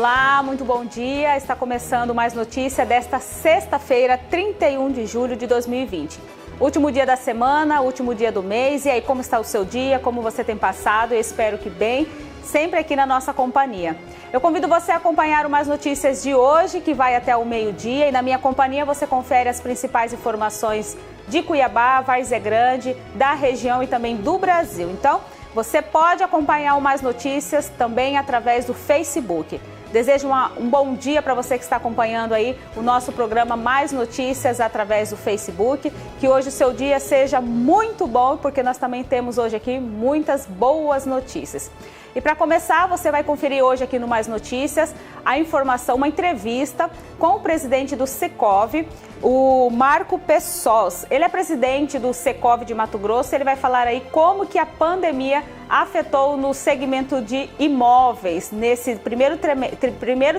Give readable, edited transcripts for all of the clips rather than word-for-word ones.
Olá, muito bom dia. Está começando mais notícia desta sexta-feira, 31 de julho de 2020. Último dia da semana, último dia do mês. E aí, como está o seu dia? Como você tem passado? Eu espero que bem, sempre aqui na nossa companhia. Eu convido você a acompanhar o Mais Notícias de hoje, que vai até o meio-dia. E na minha companhia você confere as principais informações de Cuiabá, Várzea Grande, da região e também do Brasil. Então, você pode acompanhar o Mais Notícias também através do Facebook. Desejo um bom dia para você que está acompanhando aí o nosso programa Mais Notícias através do Facebook. Que hoje o seu dia seja muito bom, porque nós também temos hoje aqui muitas boas notícias. E para começar, você vai conferir hoje aqui no Mais Notícias a informação, uma entrevista com o presidente do Secov, o Marco Pessoas. Ele é presidente do Secov de Mato Grosso. Ele vai falar aí como que a pandemia afetou no segmento de imóveis. Nesse primeiro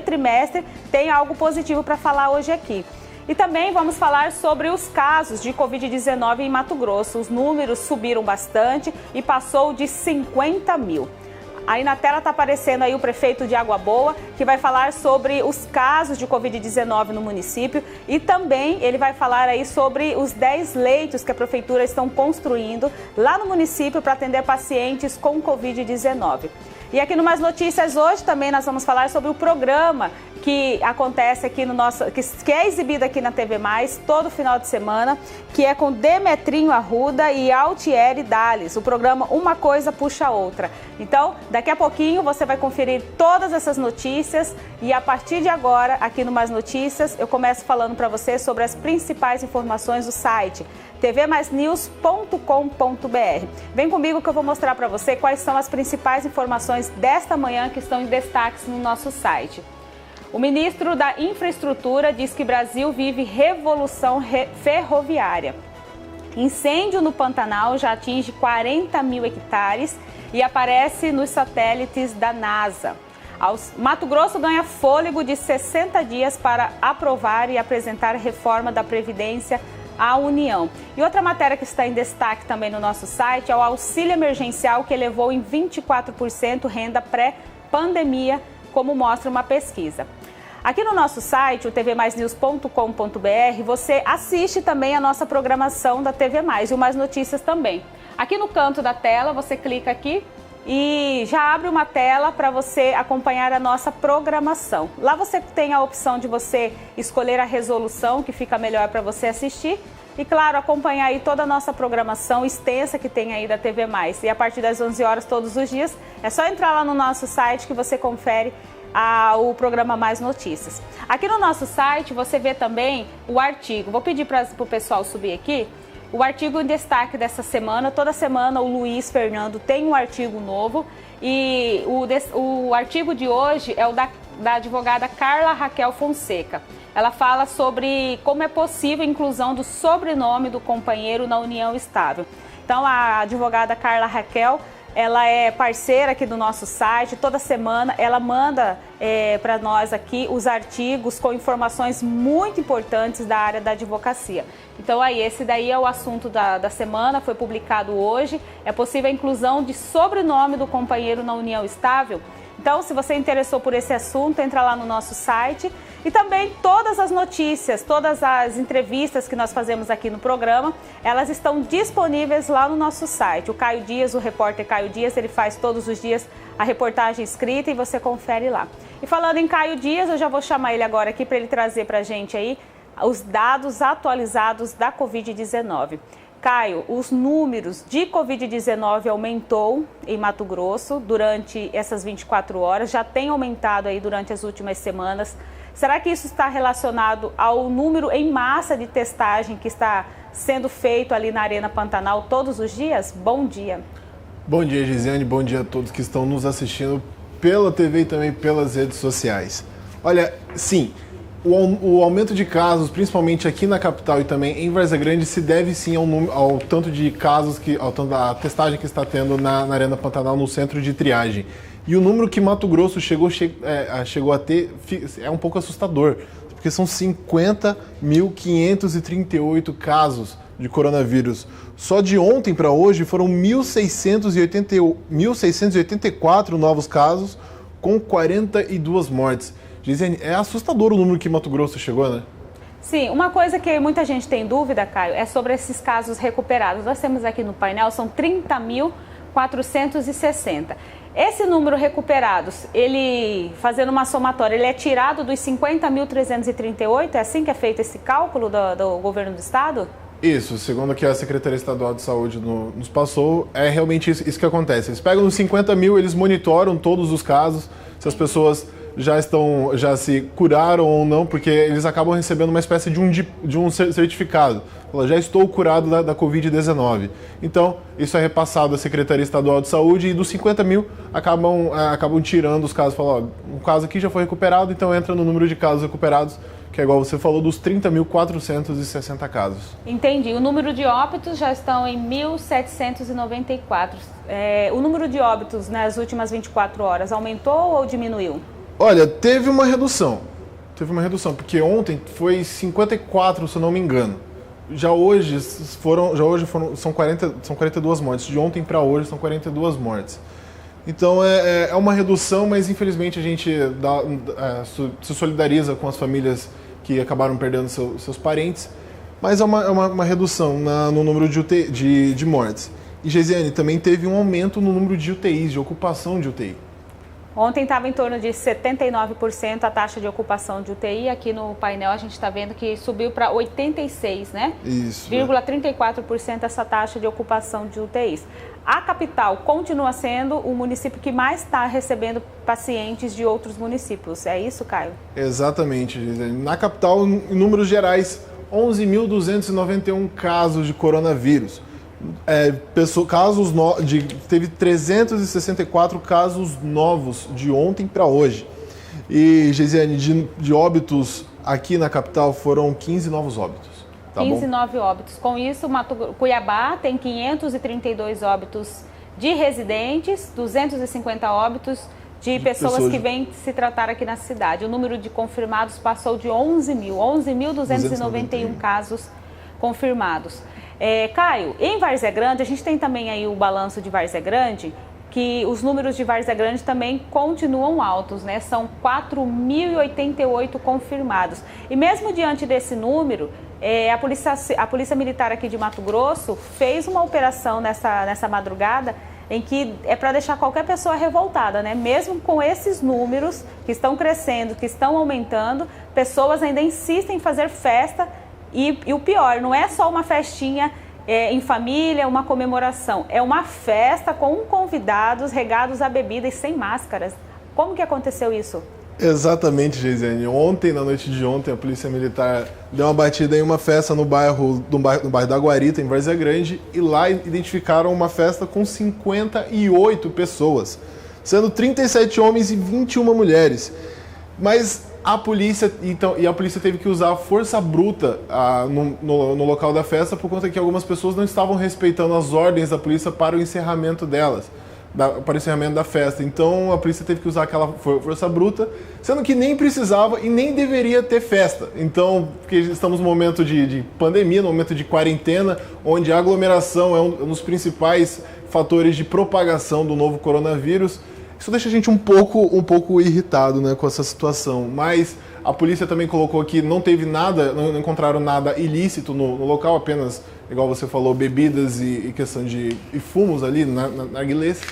trimestre, tem algo positivo para falar hoje aqui. E também vamos falar sobre os casos de Covid-19 em Mato Grosso. Os números subiram bastante e passou de 50 mil. Aí na tela está aparecendo aí o prefeito de Água Boa, que vai falar sobre os casos de Covid-19 no município e também ele vai falar aí sobre os 10 leitos que a prefeitura estão construindo lá no município para atender pacientes com Covid-19. E aqui no Mais Notícias hoje também nós vamos falar sobre o programa que acontece aqui no nosso, que é exibido aqui na TV Mais todo final de semana, que é com Demetrinho Arruda e Altieri Dales, o programa Uma Coisa Puxa a Outra. Então, daqui a pouquinho você vai conferir todas essas notícias e a partir de agora, aqui no Mais Notícias, eu começo falando para você sobre as principais informações do site tvmaisnews.com.br. Vem comigo que eu vou mostrar para você quais são as principais informações desta manhã que estão em destaques no nosso site. O ministro da Infraestrutura diz que Brasil vive revolução ferroviária. Incêndio no Pantanal já atinge 40 mil hectares e aparece nos satélites da NASA. Mato Grosso ganha fôlego de 60 dias para aprovar e apresentar reforma da Previdência à União. E outra matéria que está em destaque também no nosso site é o auxílio emergencial que elevou em 24% renda pré-pandemia, como mostra uma pesquisa. Aqui no nosso site, o tvmaisnews.com.br, você assiste também a nossa programação da TV Mais e o Mais Notícias também. Aqui no canto da tela, você clica aqui e já abre uma tela para você acompanhar a nossa programação. Lá você tem a opção de você escolher a resolução que fica melhor para você assistir e, claro, acompanhar aí toda a nossa programação extensa que tem aí da TV Mais. E a partir das 11 horas todos os dias, é só entrar lá no nosso site que você confere o programa Mais Notícias. Aqui no nosso site você vê também o artigo. Vou pedir para o pessoal subir aqui. O artigo em destaque dessa semana, toda semana o Luiz Fernando tem um artigo novo e o artigo de hoje é o da advogada Carla Raquel Fonseca. Ela fala sobre como é possível a inclusão do sobrenome do companheiro na união estável. Então a advogada Carla Raquel, ela é parceira aqui do nosso site, toda semana ela manda para nós aqui os artigos com informações muito importantes da área da advocacia. Então aí, esse daí é o assunto da semana, foi publicado hoje. É possível a inclusão de sobrenome do companheiro na união estável? Então, se você interessou por esse assunto, entra lá no nosso site. E também todas as notícias, todas as entrevistas que nós fazemos aqui no programa, elas estão disponíveis lá no nosso site. O Caio Dias, o repórter Caio Dias, ele faz todos os dias a reportagem escrita e você confere lá. E falando em Caio Dias, eu já vou chamar ele agora aqui para ele trazer para a gente aí os dados atualizados da Covid-19. Caio, os números de Covid-19 aumentou em Mato Grosso durante essas 24 horas, já tem aumentado aí durante as últimas semanas. Será que isso está relacionado ao número em massa de testagem que está sendo feito ali na Arena Pantanal todos os dias? Bom dia. Bom dia, Gisiane. Bom dia a todos que estão nos assistindo pela TV e também pelas redes sociais. Olha, sim, o aumento de casos, principalmente aqui na capital e também em Várzea Grande, se deve sim ao tanto de casos, ao tanto da testagem que está tendo na Arena Pantanal, no centro de triagem. E o número que Mato Grosso chegou a ter é um pouco assustador, porque são 50.538 casos de coronavírus. Só de ontem para hoje foram 1.684 novos casos, com 42 mortes. Gisele, é assustador o número que Mato Grosso chegou, né? Sim, uma coisa que muita gente tem dúvida, Caio, é sobre esses casos recuperados. Nós temos aqui no painel, são 30.460. Esse número recuperados, ele, fazendo uma somatória, ele é tirado dos 50.338? É assim que é feito esse cálculo do governo do estado? Isso, segundo o que a Secretaria Estadual de Saúde nos passou, é realmente isso que acontece. Eles pegam os 50 mil, eles monitoram todos os casos, se as pessoas já se curaram ou não, porque eles acabam recebendo uma espécie de um certificado. Fala, já estou curado da Covid-19. Então, isso é repassado à Secretaria Estadual de Saúde e dos 50 mil acabam tirando os casos. Falam, o caso aqui já foi recuperado, então entra no número de casos recuperados, que é igual você falou, dos 30.460 casos. Entendi. O número de óbitos já estão em 1.794. O número de óbitos nas últimas 24 horas aumentou ou diminuiu? Olha, teve uma redução, porque ontem foi 54, se eu não me engano. Já hoje são 42 mortes, de ontem para hoje são 42 mortes. Então é uma redução, mas infelizmente a gente se solidariza com as famílias que acabaram perdendo seus parentes, mas é uma redução no número de mortes. E, Geisiane, também teve um aumento no número de UTIs, de ocupação de UTI. Ontem estava em torno de 79% a taxa de ocupação de UTI. Aqui no painel a gente está vendo que subiu para 86%, né? Isso. 0,34% essa taxa de ocupação de UTIs. A capital continua sendo o município que mais está recebendo pacientes de outros municípios. É isso, Caio? Exatamente, Gisele. Na capital, em números gerais, 11.291 casos de coronavírus. Teve 364 casos novos de ontem para hoje. E, Geisiane, de óbitos aqui na capital foram 15 novos óbitos. Tá 15 bom? novos óbitos. Com isso, Cuiabá tem 532 óbitos de residentes, 250 óbitos de pessoas que vêm se tratar aqui na cidade. O número de confirmados passou de 11.291 casos confirmados. Caio, em Várzea Grande, a gente tem também aí o balanço de Várzea Grande, que os números de Várzea Grande também continuam altos, né? São 4.088 confirmados. E mesmo diante desse número, a Polícia Militar aqui de Mato Grosso fez uma operação nessa madrugada em que é para deixar qualquer pessoa revoltada, né? Mesmo com esses números que estão crescendo, que estão aumentando, pessoas ainda insistem em fazer festa. E o pior, não é só uma festinha em família, uma comemoração. É uma festa com convidados regados a bebida e sem máscaras. Como que aconteceu isso? Exatamente, Geisiane. Na noite de ontem, a Polícia Militar deu uma batida em uma festa no bairro da Guarita, em Várzea Grande, e lá identificaram uma festa com 58 pessoas, sendo 37 homens e 21 mulheres. Mas a polícia teve que usar força bruta no local da festa por conta que algumas pessoas não estavam respeitando as ordens da polícia para o encerramento da festa. Então a polícia teve que usar aquela força bruta, sendo que nem precisava e nem deveria ter festa. Então, porque estamos num momento de pandemia, num momento de quarentena, onde a aglomeração é um dos principais fatores de propagação do novo coronavírus. Isso deixa a gente um pouco irritado, né, com essa situação. Mas a polícia também colocou que não encontraram nada ilícito no local, apenas, igual você falou, bebidas e questão de fumos ali na narguilés.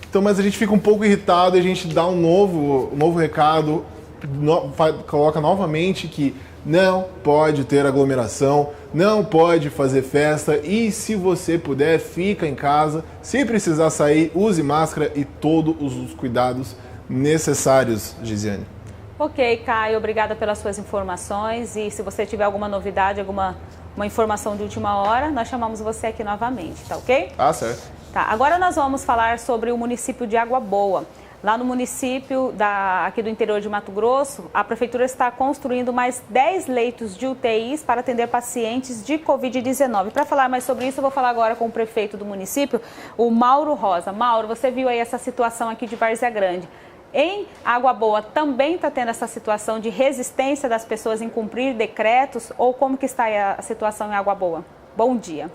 Então, mas a gente fica um pouco irritado e a gente dá um novo recado, coloca novamente que não pode ter aglomeração, não pode fazer festa e, se você puder, fica em casa. Se precisar sair, use máscara e todos os cuidados necessários, Geisiane. Ok, Caio, obrigada pelas suas informações, e se você tiver alguma novidade, uma informação de última hora, nós chamamos você aqui novamente, tá ok? Ah, certo. Tá, agora nós vamos falar sobre o município de Água Boa. Lá no município aqui do interior de Mato Grosso, a prefeitura está construindo mais 10 leitos de UTIs para atender pacientes de Covid-19. Para falar mais sobre isso, eu vou falar agora com o prefeito do município, o Mauro Rosa. Mauro, você viu aí essa situação aqui de Várzea Grande. Em Água Boa também está tendo essa situação de resistência das pessoas em cumprir decretos, ou como que está aí a situação em Água Boa? Bom dia.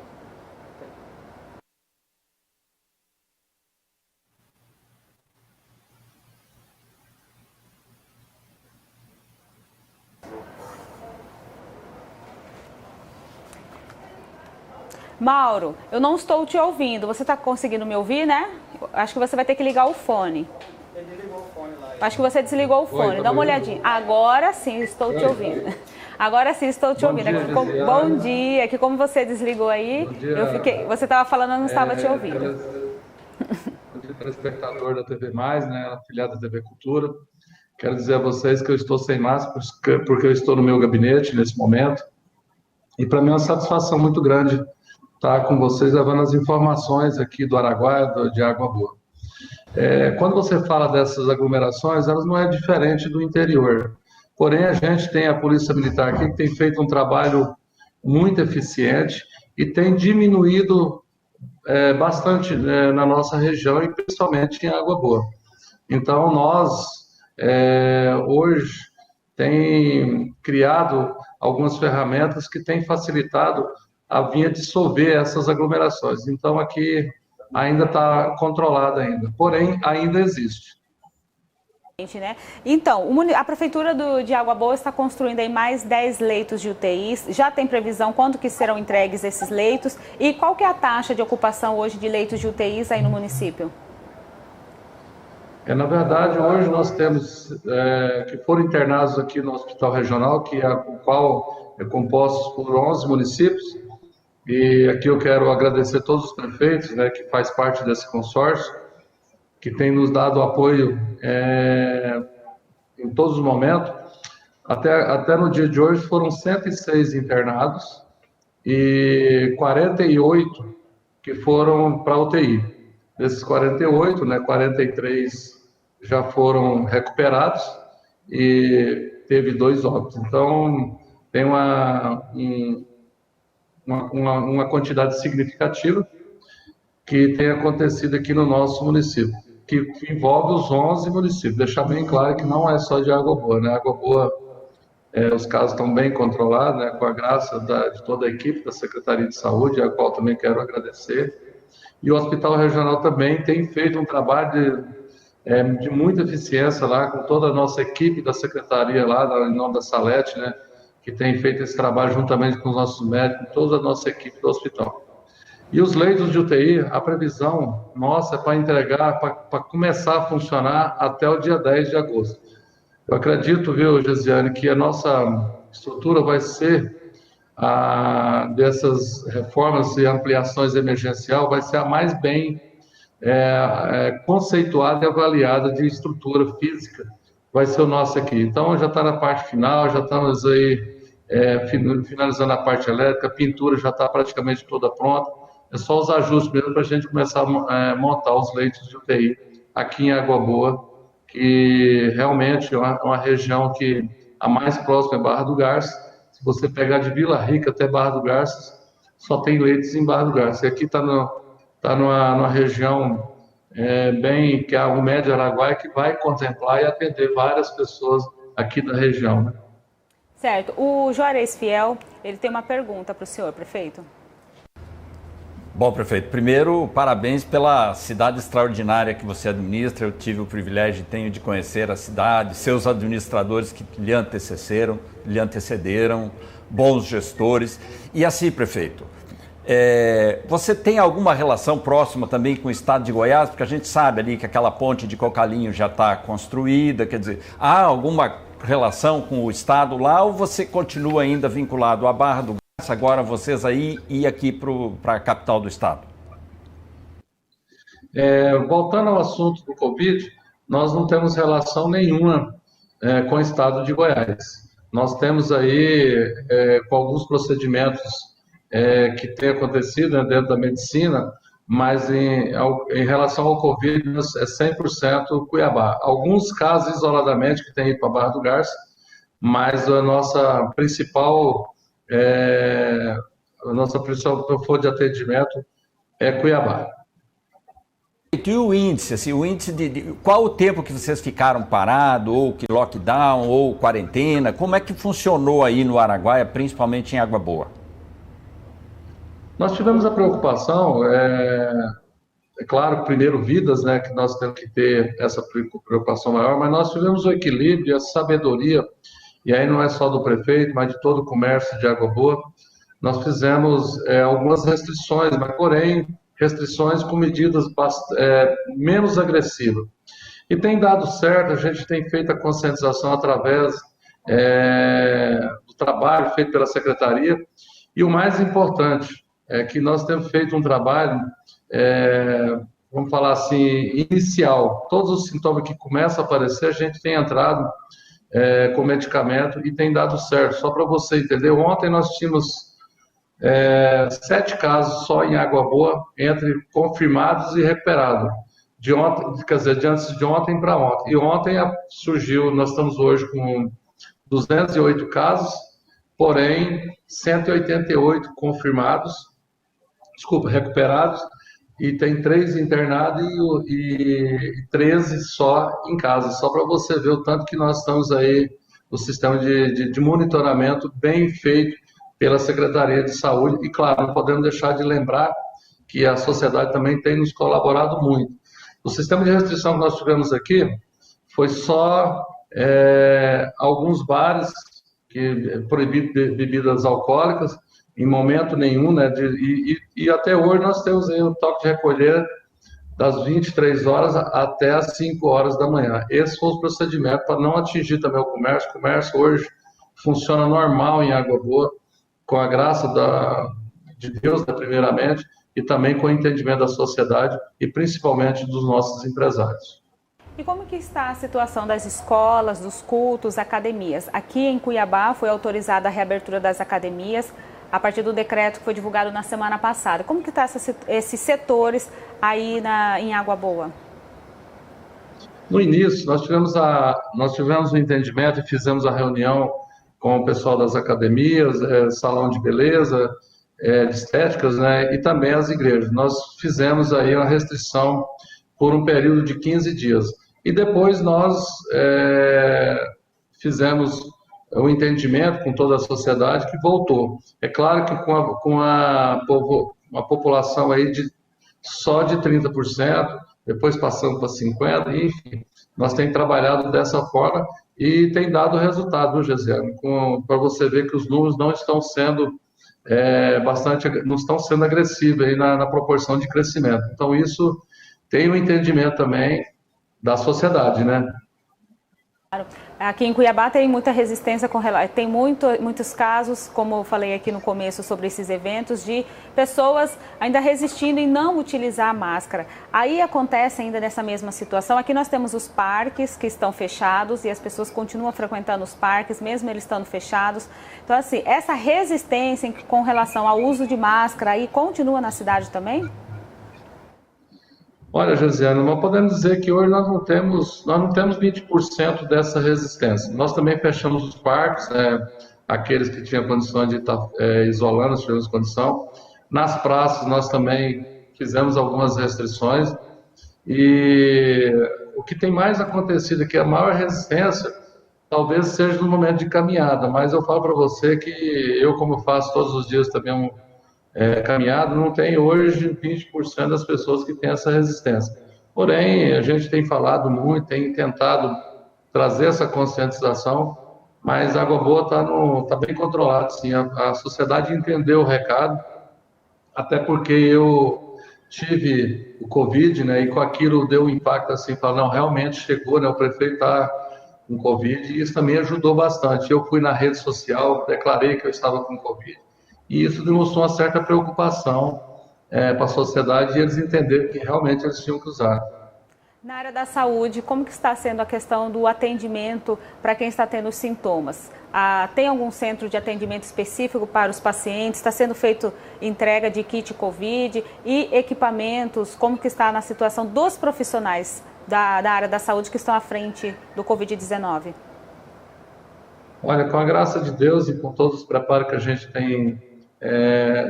Mauro, eu não estou te ouvindo. Você está conseguindo me ouvir, né? Acho que você vai ter que ligar o fone. Ele desligou o fone lá. Acho que você desligou o fone. Dá uma olhadinha. Agora sim estou te ouvindo. Agora sim estou te ouvindo. Bom dia. Que como você desligou aí, eu fiquei. Você estava falando, eu não estava te ouvindo. Eu telespectador da TV Mais, né, afiliado da TV Cultura. Quero dizer a vocês que eu estou sem máscara porque eu estou no meu gabinete nesse momento. E para mim é uma satisfação muito grande estar com vocês levando as informações aqui do Araguaia, de Água Boa. Quando você fala dessas aglomerações, elas não é diferente do interior. Porém, a gente tem a Polícia Militar aqui que tem feito um trabalho muito eficiente e tem diminuído bastante na nossa região e principalmente em Água Boa. Então, nós hoje tem criado algumas ferramentas que têm facilitado a vinha dissolver essas aglomerações. Então, aqui ainda está controlada ainda, porém, ainda existe. Né? Então, a Prefeitura de Água Boa está construindo aí mais 10 leitos de UTIs. Já tem previsão quando que serão entregues esses leitos? E qual que é a taxa de ocupação hoje de leitos de UTIs aí no município? Na verdade, hoje nós temos que foram internados aqui no Hospital Regional, o qual é composto por 11 municípios. E aqui eu quero agradecer a todos os prefeitos, né, que faz parte desse consórcio, que tem nos dado apoio em todos os momentos. Até no dia de hoje foram 106 internados e 48 que foram para UTI. Desses 48, né, 43 já foram recuperados e teve 2 óbitos. Então, tem uma quantidade significativa que tem acontecido aqui no nosso município, que envolve os 11 municípios. Deixar bem claro que não é só de Água Boa, né? Água Boa, os casos estão bem controlados, né? Com a graça de toda a equipe da Secretaria de Saúde, a qual também quero agradecer. E o Hospital Regional também tem feito um trabalho de muita eficiência lá, com toda a nossa equipe da Secretaria lá, em nome da Salete, né? Que tem feito esse trabalho juntamente com os nossos médicos, toda a nossa equipe do hospital. E os leitos de UTI, a previsão nossa é para entregar, para começar a funcionar até o dia 10 de agosto. Eu acredito, viu, Gesiane, que a nossa estrutura vai ser, dessas reformas e ampliações emergencial, vai ser a mais bem conceituada e avaliada de estrutura física, vai ser o nosso aqui. Então, já está na parte final, já estamos aí finalizando a parte elétrica, a pintura já está praticamente toda pronta. É só os ajustes mesmo para a gente começar a montar os leitos de UTI aqui em Água Boa, que realmente é uma região que a mais próxima é Barra do Garças. Se você pegar de Vila Rica até Barra do Garças, só tem leitos em Barra do Garças. E aqui está numa região bem que é o Médio Araguaia, que vai contemplar e atender várias pessoas aqui da região, né? Certo. O Juarez Fiel, ele tem uma pergunta para o senhor, prefeito. Bom, prefeito, primeiro, parabéns pela cidade extraordinária que você administra. Eu tive o privilégio e tenho de conhecer a cidade, seus administradores que lhe antecederam, bons gestores. E assim, prefeito, você tem alguma relação próxima também com o estado de Goiás? Porque a gente sabe ali que aquela ponte de Cocalinho já está construída, quer dizer, há alguma relação com o estado lá ou você continua ainda vinculado à Barra do Garças, agora vocês aí e aqui para a capital do estado? Voltando ao assunto do Covid, nós não temos relação nenhuma com o estado de Goiás. Nós temos aí com alguns procedimentos que têm acontecido, né, dentro da medicina, mas em relação ao Covid, é 100% Cuiabá. Alguns casos isoladamente que tem ido para a Barra do Garças, mas a nossa principal fonte de atendimento é Cuiabá. E o índice, assim, qual o tempo que vocês ficaram parados, ou que lockdown, ou quarentena, como é que funcionou aí no Araguaia, principalmente em Água Boa? Nós tivemos a preocupação, claro, primeiro vidas, né, que nós temos que ter essa preocupação maior, mas nós tivemos o equilíbrio, a sabedoria, e aí não é só do prefeito, mas de todo o comércio de Água Boa. nós fizemos algumas restrições, mas porém restrições com medidas menos agressivas. E tem dado certo, a gente tem feito a conscientização através do trabalho feito pela Secretaria, e o mais importante é que nós temos feito um trabalho, vamos falar assim, inicial. Todos os sintomas que começam a aparecer, a gente tem entrado com medicamento e tem dado certo. Só para você entender, ontem nós tínhamos 7 casos só em Água Boa, entre confirmados e recuperados. De antes de ontem para ontem. E ontem surgiu, nós estamos hoje com 208 casos, porém 188 recuperados, e tem 3 internados e 13 só em casa. Só para você ver o tanto que nós estamos aí, o sistema de monitoramento bem feito pela Secretaria de Saúde. E claro, não podemos deixar de lembrar que a sociedade também tem nos colaborado muito. O sistema de restrição que nós tivemos aqui foi só alguns bares que proibiram bebidas alcoólicas, em momento nenhum, né? E até hoje nós temos aí o toque de recolher das 23 horas até as 5 horas da manhã. Esse foi o procedimento para não atingir também o comércio. O comércio hoje funciona normal em Água Boa, com a graça de Deus, né, primeiramente, e também com o entendimento da sociedade e principalmente dos nossos empresários. E como que está a situação das escolas, dos cultos, academias? Aqui em Cuiabá foi autorizada a reabertura das academias a partir do decreto que foi divulgado na semana passada. Como que estão esses setores aí em Água Boa? No início, nós tivemos um entendimento e fizemos a reunião com o pessoal das academias, salão de beleza, de estéticas, né, e também as igrejas. Nós fizemos aí uma restrição por um período de 15 dias. E depois nós fizemos o entendimento com toda a sociedade que voltou. É claro que com a população aí só de 30%, depois passando para 50%, enfim, nós temos trabalhado dessa forma e tem dado resultado, viu, Gesiane? Para você ver que os números não estão sendo não estão sendo agressivos aí na proporção de crescimento. Então, isso tem um entendimento também da sociedade, né? Aqui em Cuiabá tem muita resistência tem muitos casos, como eu falei aqui no começo sobre esses eventos, de pessoas ainda resistindo em não utilizar a máscara. Aí acontece ainda nessa mesma situação. Aqui nós temos os parques que estão fechados e as pessoas continuam frequentando os parques, mesmo eles estando fechados. Então, assim, essa resistência com relação ao uso de máscara aí continua na cidade também? Olha, Josiane, nós podemos dizer que hoje nós não temos 20% dessa resistência. Nós também fechamos os parques, aqueles que tinham condições de estar isolando, nós tivemos condição. Nas praças nós também fizemos algumas restrições. E o que tem mais acontecido aqui, a maior resistência, talvez seja no momento de caminhada, mas eu falo para você que eu, como faço todos os dias também caminhada, não tem hoje 20% das pessoas que têm essa resistência. Porém, a gente tem falado muito, tem tentado trazer essa conscientização, mas a Água Boa está bem controlada, sim. A sociedade entendeu o recado, até porque eu tive o Covid, né, e com aquilo deu um impacto assim, falar, não, realmente chegou, né, o prefeito está com Covid, e isso também ajudou bastante. Eu fui na rede social, declarei que eu estava com Covid, e isso demonstrou uma certa preocupação para a sociedade, e eles entenderam que realmente eles tinham que usar. Na área da saúde, como que está sendo a questão do atendimento para quem está tendo sintomas? Tem algum centro de atendimento específico para os pacientes? Está sendo feito entrega de kit Covid e equipamentos? Como que está na situação dos profissionais da área da saúde que estão à frente do Covid-19? Olha, com a graça de Deus e com todos os preparos que a gente tem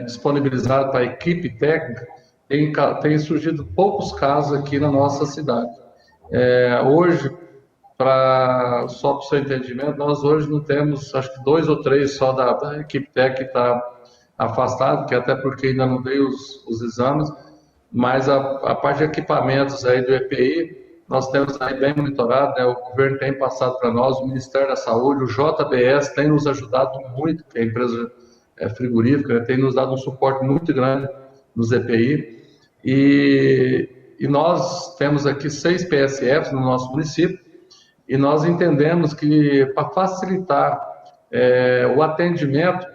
disponibilizado para a equipe técnica, tem surgido poucos casos aqui na nossa cidade. Hoje, só para o seu entendimento, nós hoje não temos, acho que 2 ou 3 só da equipe técnica que está afastado, que até porque ainda não veio os exames, mas a parte de equipamentos aí do EPI, nós temos aí bem monitorado, né? O governo tem passado para nós, o Ministério da Saúde, o JBS tem nos ajudado muito, que é a empresa frigorífica, tem nos dado um suporte muito grande nos EPI. E nós temos aqui 6 PSFs no nosso município, e nós entendemos que para facilitar o atendimento,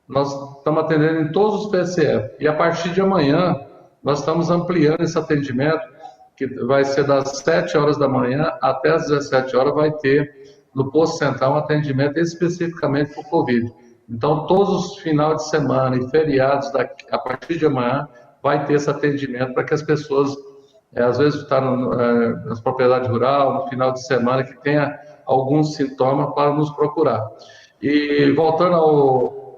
nós estamos atendendo em todos os PSF. E a partir de amanhã, nós estamos ampliando esse atendimento, que vai ser das 7 horas da manhã até as 17 horas, vai ter no posto central um atendimento especificamente para o Covid. Então, todos os finais de semana e feriados, a partir de amanhã, vai ter esse atendimento para que as pessoas, às vezes, estão nas propriedades rurais, no final de semana, que tenha algum sintoma para nos procurar. E voltando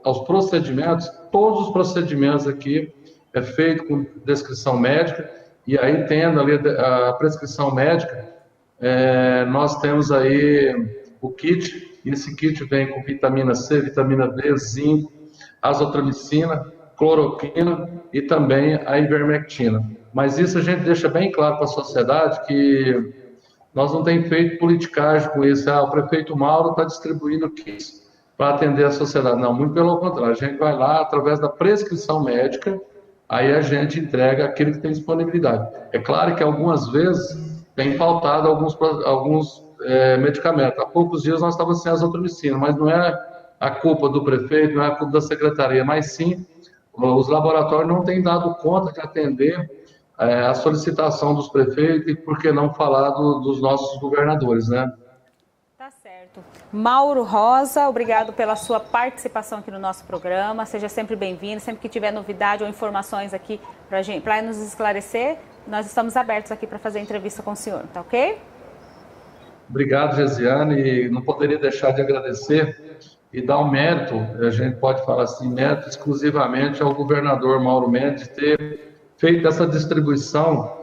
aos procedimentos, todos os procedimentos aqui é feito com descrição médica, e aí tendo ali a prescrição médica, nós temos aí o kit, e esse kit vem com vitamina C, vitamina D, zinco, azotromicina, cloroquina e também a ivermectina. Mas isso a gente deixa bem claro para a sociedade que nós não temos feito politicagem com isso. O prefeito Mauro está distribuindo kits para atender a sociedade. Não, muito pelo contrário. A gente vai lá, através da prescrição médica, aí a gente entrega aquele que tem disponibilidade. É claro que algumas vezes tem faltado alguns medicamentos. Há poucos dias nós estávamos sem azotromicina, mas não é a culpa do prefeito, não é a culpa da secretaria, mas sim os laboratórios não têm dado conta de atender a solicitação dos prefeitos e, por que não, falar dos nossos governadores, né? Tá certo. Mauro Rosa, obrigado pela sua participação aqui no nosso programa. Seja sempre bem-vindo. Sempre que tiver novidade ou informações aqui para nos esclarecer, nós estamos abertos aqui para fazer entrevista com o senhor, tá ok? Obrigado, Gesiane. E não poderia deixar de agradecer e dar um mérito, a gente pode falar assim, mérito exclusivamente ao governador Mauro Mendes de ter feito essa distribuição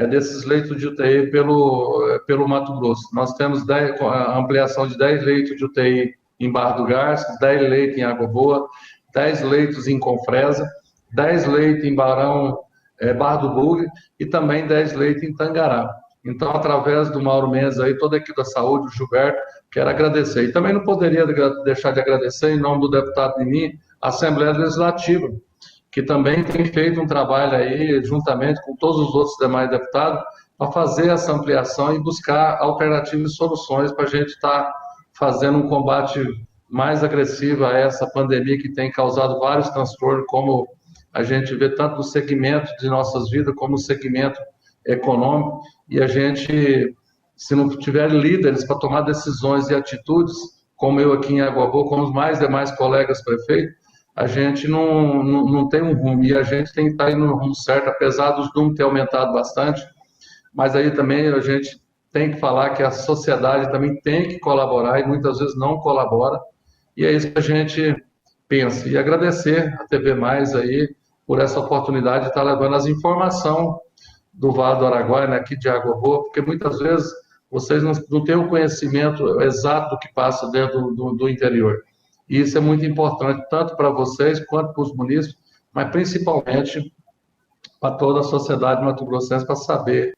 desses leitos de UTI pelo Mato Grosso. Nós temos a ampliação de 10 leitos de UTI em Barra do Garças, 10 leitos em Água Boa, 10 leitos em Confresa, 10 leitos em Barra do Bugre e também 10 leitos em Tangará. Então, através do Mauro Mendes, aí, toda a equipe da saúde, o Gilberto, quero agradecer. E também não poderia deixar de agradecer, em nome do deputado Nini, a Assembleia Legislativa, que também tem feito um trabalho aí, juntamente com todos os outros demais deputados, para fazer essa ampliação e buscar alternativas e soluções para a gente estar fazendo um combate mais agressivo a essa pandemia que tem causado vários transtornos, como a gente vê tanto no segmento de nossas vidas, como no segmento econômico, e a gente, se não tiver líderes para tomar decisões e atitudes, como eu aqui em Água Boa, como os mais demais colegas prefeitos, a gente não tem um rumo, e a gente tem que estar indo no rumo certo, apesar dos números ter aumentado bastante, mas aí também a gente tem que falar que a sociedade também tem que colaborar, e muitas vezes não colabora, e é isso que a gente pensa. E agradecer a TV Mais aí por essa oportunidade de estar levando as informações do Vale do Araguaia, né, aqui de Água Boa, porque muitas vezes vocês não têm o conhecimento exato do que passa dentro do interior. E isso é muito importante, tanto para vocês quanto para os munícipes, mas principalmente para toda a sociedade mato-grossense, para saber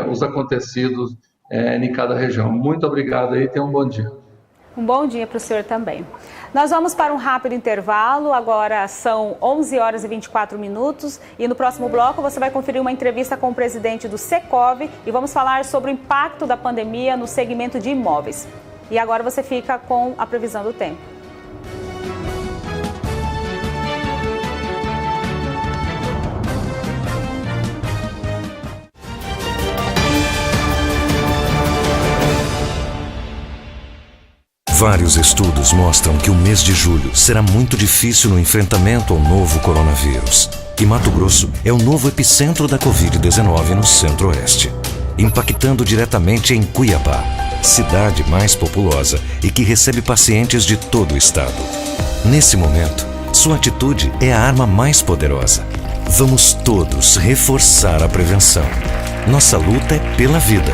os acontecidos em cada região. Muito obrigado aí, tenha um bom dia. Um bom dia para o senhor também. Nós vamos para um rápido intervalo, agora são 11 horas e 24 minutos e no próximo bloco você vai conferir uma entrevista com o presidente do Secov e vamos falar sobre o impacto da pandemia no segmento de imóveis. E agora você fica com a previsão do tempo. Vários estudos mostram que o mês de julho será muito difícil no enfrentamento ao novo coronavírus. E Mato Grosso é o novo epicentro da Covid-19 no Centro-Oeste, impactando diretamente em Cuiabá, cidade mais populosa e que recebe pacientes de todo o estado. Nesse momento, sua atitude é a arma mais poderosa. Vamos todos reforçar a prevenção. Nossa luta é pela vida.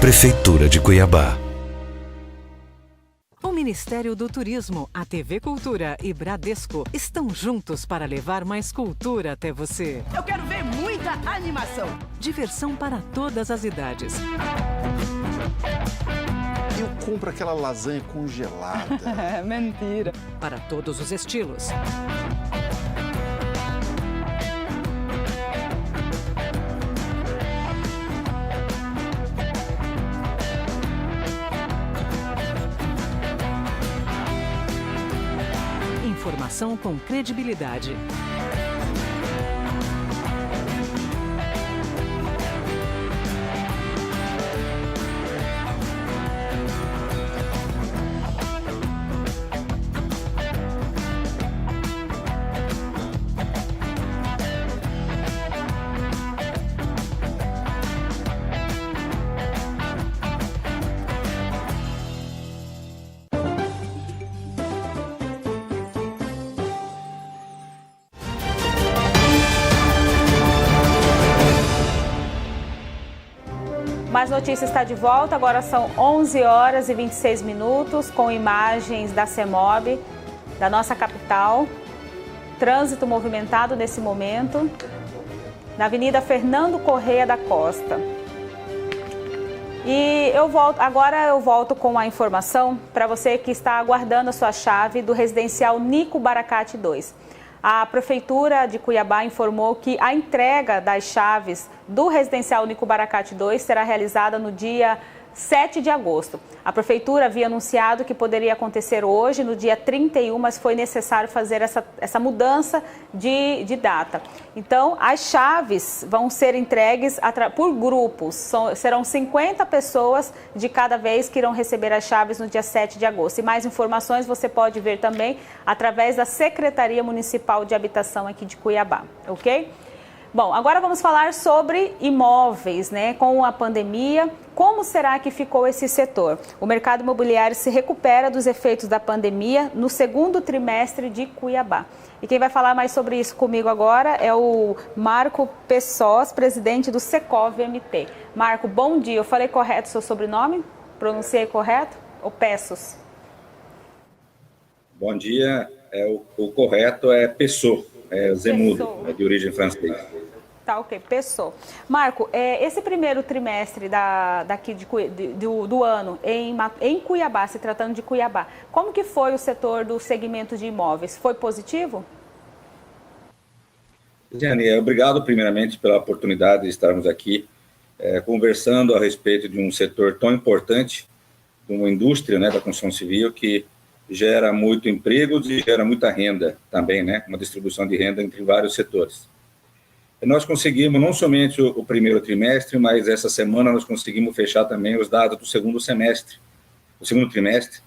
Prefeitura de Cuiabá. O Ministério do Turismo, a TV Cultura e Bradesco estão juntos para levar mais cultura até você. Eu quero ver muita animação. Diversão para todas as idades. E eu compro aquela lasanha congelada. Mentira. Para todos os estilos. Informação com credibilidade. Mais Notícias está de volta, agora são 11 horas e 26 minutos, com imagens da CEMOB, da nossa capital. Trânsito movimentado nesse momento, na Avenida Fernando Correia da Costa. E agora eu volto com a informação para você que está aguardando a sua chave do residencial Nico Baracate 2. A Prefeitura de Cuiabá informou que a entrega das chaves do residencial Nico Baracate 2 será realizada no dia 7 de agosto. A Prefeitura havia anunciado que poderia acontecer hoje, no dia 31, mas foi necessário fazer essa mudança de data. Então, as chaves vão ser entregues por grupos. Serão 50 pessoas de cada vez que irão receber as chaves no dia 7 de agosto. E mais informações você pode ver também através da Secretaria Municipal de Habitação aqui de Cuiabá, ok? Bom, agora vamos falar sobre imóveis, né? Com a pandemia, como será que ficou esse setor? O mercado imobiliário se recupera dos efeitos da pandemia no segundo trimestre de Cuiabá. E quem vai falar mais sobre isso comigo agora é o Marco Pessoas, presidente do Secov MT. Marco, bom dia. Eu falei correto o seu sobrenome? Pronunciei correto? Ou Pessos? Bom dia. O correto é Pessoa. É Zemudo, é de origem francesa. Tá, ok, Pessoa. Marco, esse primeiro trimestre do ano em Cuiabá, se tratando de Cuiabá, como que foi o setor do segmento de imóveis? Foi positivo? Jane, obrigado primeiramente pela oportunidade de estarmos aqui conversando a respeito de um setor tão importante, uma indústria, né, da construção civil que gera muito empregos e gera muita renda também, né? Uma distribuição de renda entre vários setores. E nós conseguimos não somente o primeiro trimestre, mas essa semana nós conseguimos fechar também os dados do segundo semestre. O segundo trimestre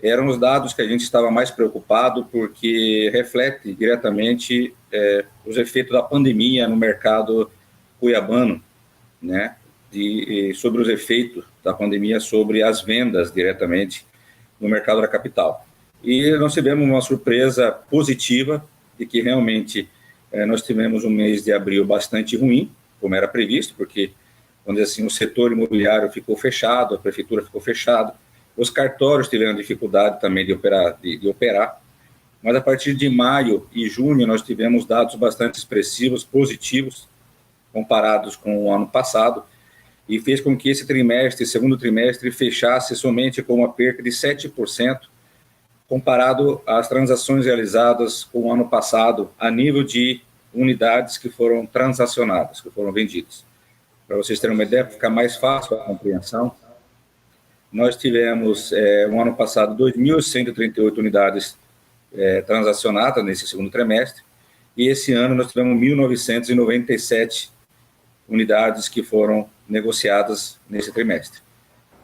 eram os dados que a gente estava mais preocupado porque reflete diretamente os efeitos da pandemia no mercado cuiabano, né? Sobre os efeitos da pandemia sobre as vendas diretamente no mercado da capital. E nós tivemos uma surpresa positiva de que realmente nós tivemos um mês de abril bastante ruim, como era previsto, porque, vamos dizer assim, o setor imobiliário ficou fechado, a prefeitura ficou fechada, os cartórios tiveram dificuldade também de operar, mas a partir de maio e junho nós tivemos dados bastante expressivos, positivos, comparados com o ano passado, e fez com que esse segundo trimestre, fechasse somente com uma perca de 7%, comparado às transações realizadas com o ano passado, a nível de unidades que foram transacionadas, que foram vendidas. Para vocês terem uma ideia, para ficar mais fácil a compreensão, nós tivemos, no ano passado, 2.138 unidades transacionadas nesse segundo trimestre, e esse ano nós tivemos 1.997 unidades que foram negociadas nesse trimestre.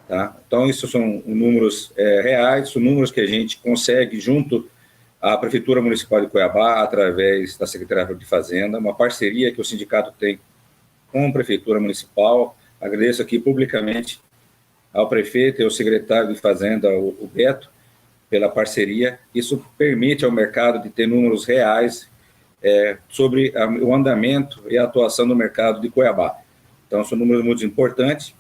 Tá? Então, isso são números reais, são números que a gente consegue junto à Prefeitura Municipal de Cuiabá, através da Secretaria de Fazenda, uma parceria que o sindicato tem com a Prefeitura Municipal. Agradeço aqui publicamente ao prefeito e ao secretário de Fazenda, o Beto, pela parceria. Isso permite ao mercado de ter números reais sobre o andamento e a atuação do mercado de Cuiabá. Então, são números muito importantes,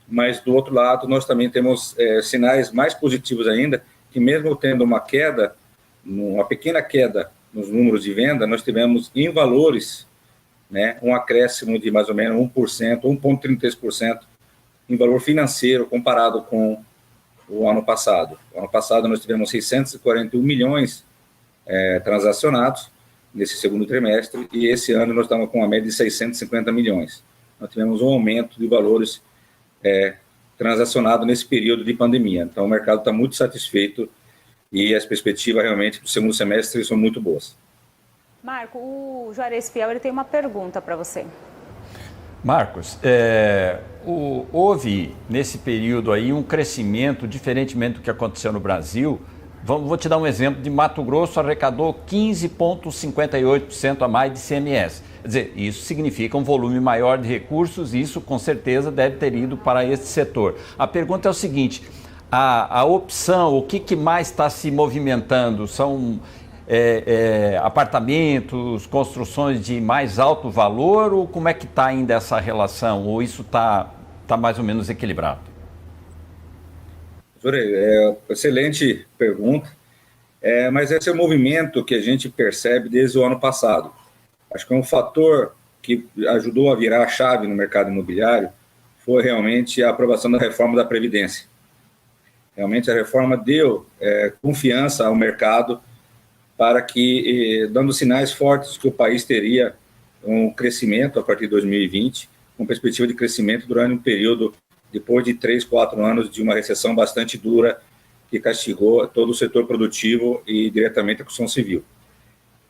mas, do outro lado, nós também temos sinais mais positivos ainda, que mesmo tendo uma pequena queda nos números de venda, nós tivemos em valores, né, um acréscimo de mais ou menos 1%, 1,33% em valor financeiro, comparado com o ano passado. O ano passado nós tivemos 641 milhões transacionados nesse segundo trimestre, e esse ano nós estamos com uma média de 650 milhões. Nós tivemos um aumento de valores transacionados nesse período de pandemia. Então, o mercado está muito satisfeito e as perspectivas realmente para o segundo semestre são muito boas. Marco, o Juarez Fiel ele tem uma pergunta para você. Marcos, houve nesse período aí um crescimento, diferentemente do que aconteceu no Brasil. Vou te dar um exemplo de Mato Grosso, arrecadou 15,58% a mais de ICMS. Quer dizer, isso significa um volume maior de recursos e isso com certeza deve ter ido para esse setor. A pergunta é o seguinte, a opção, o que mais está se movimentando? São apartamentos, construções de mais alto valor, ou como é que está ainda essa relação? Ou isso está mais ou menos equilibrado? Excelente pergunta, mas esse é um movimento que a gente percebe desde o ano passado. Acho que é um fator que ajudou a virar a chave no mercado imobiliário foi realmente a aprovação da reforma da Previdência. Realmente a reforma deu confiança ao mercado para que, dando sinais fortes que o país teria um crescimento a partir de 2020, com perspectiva de crescimento durante um período, depois de 3, 4 anos de uma recessão bastante dura que castigou todo o setor produtivo e diretamente a construção civil.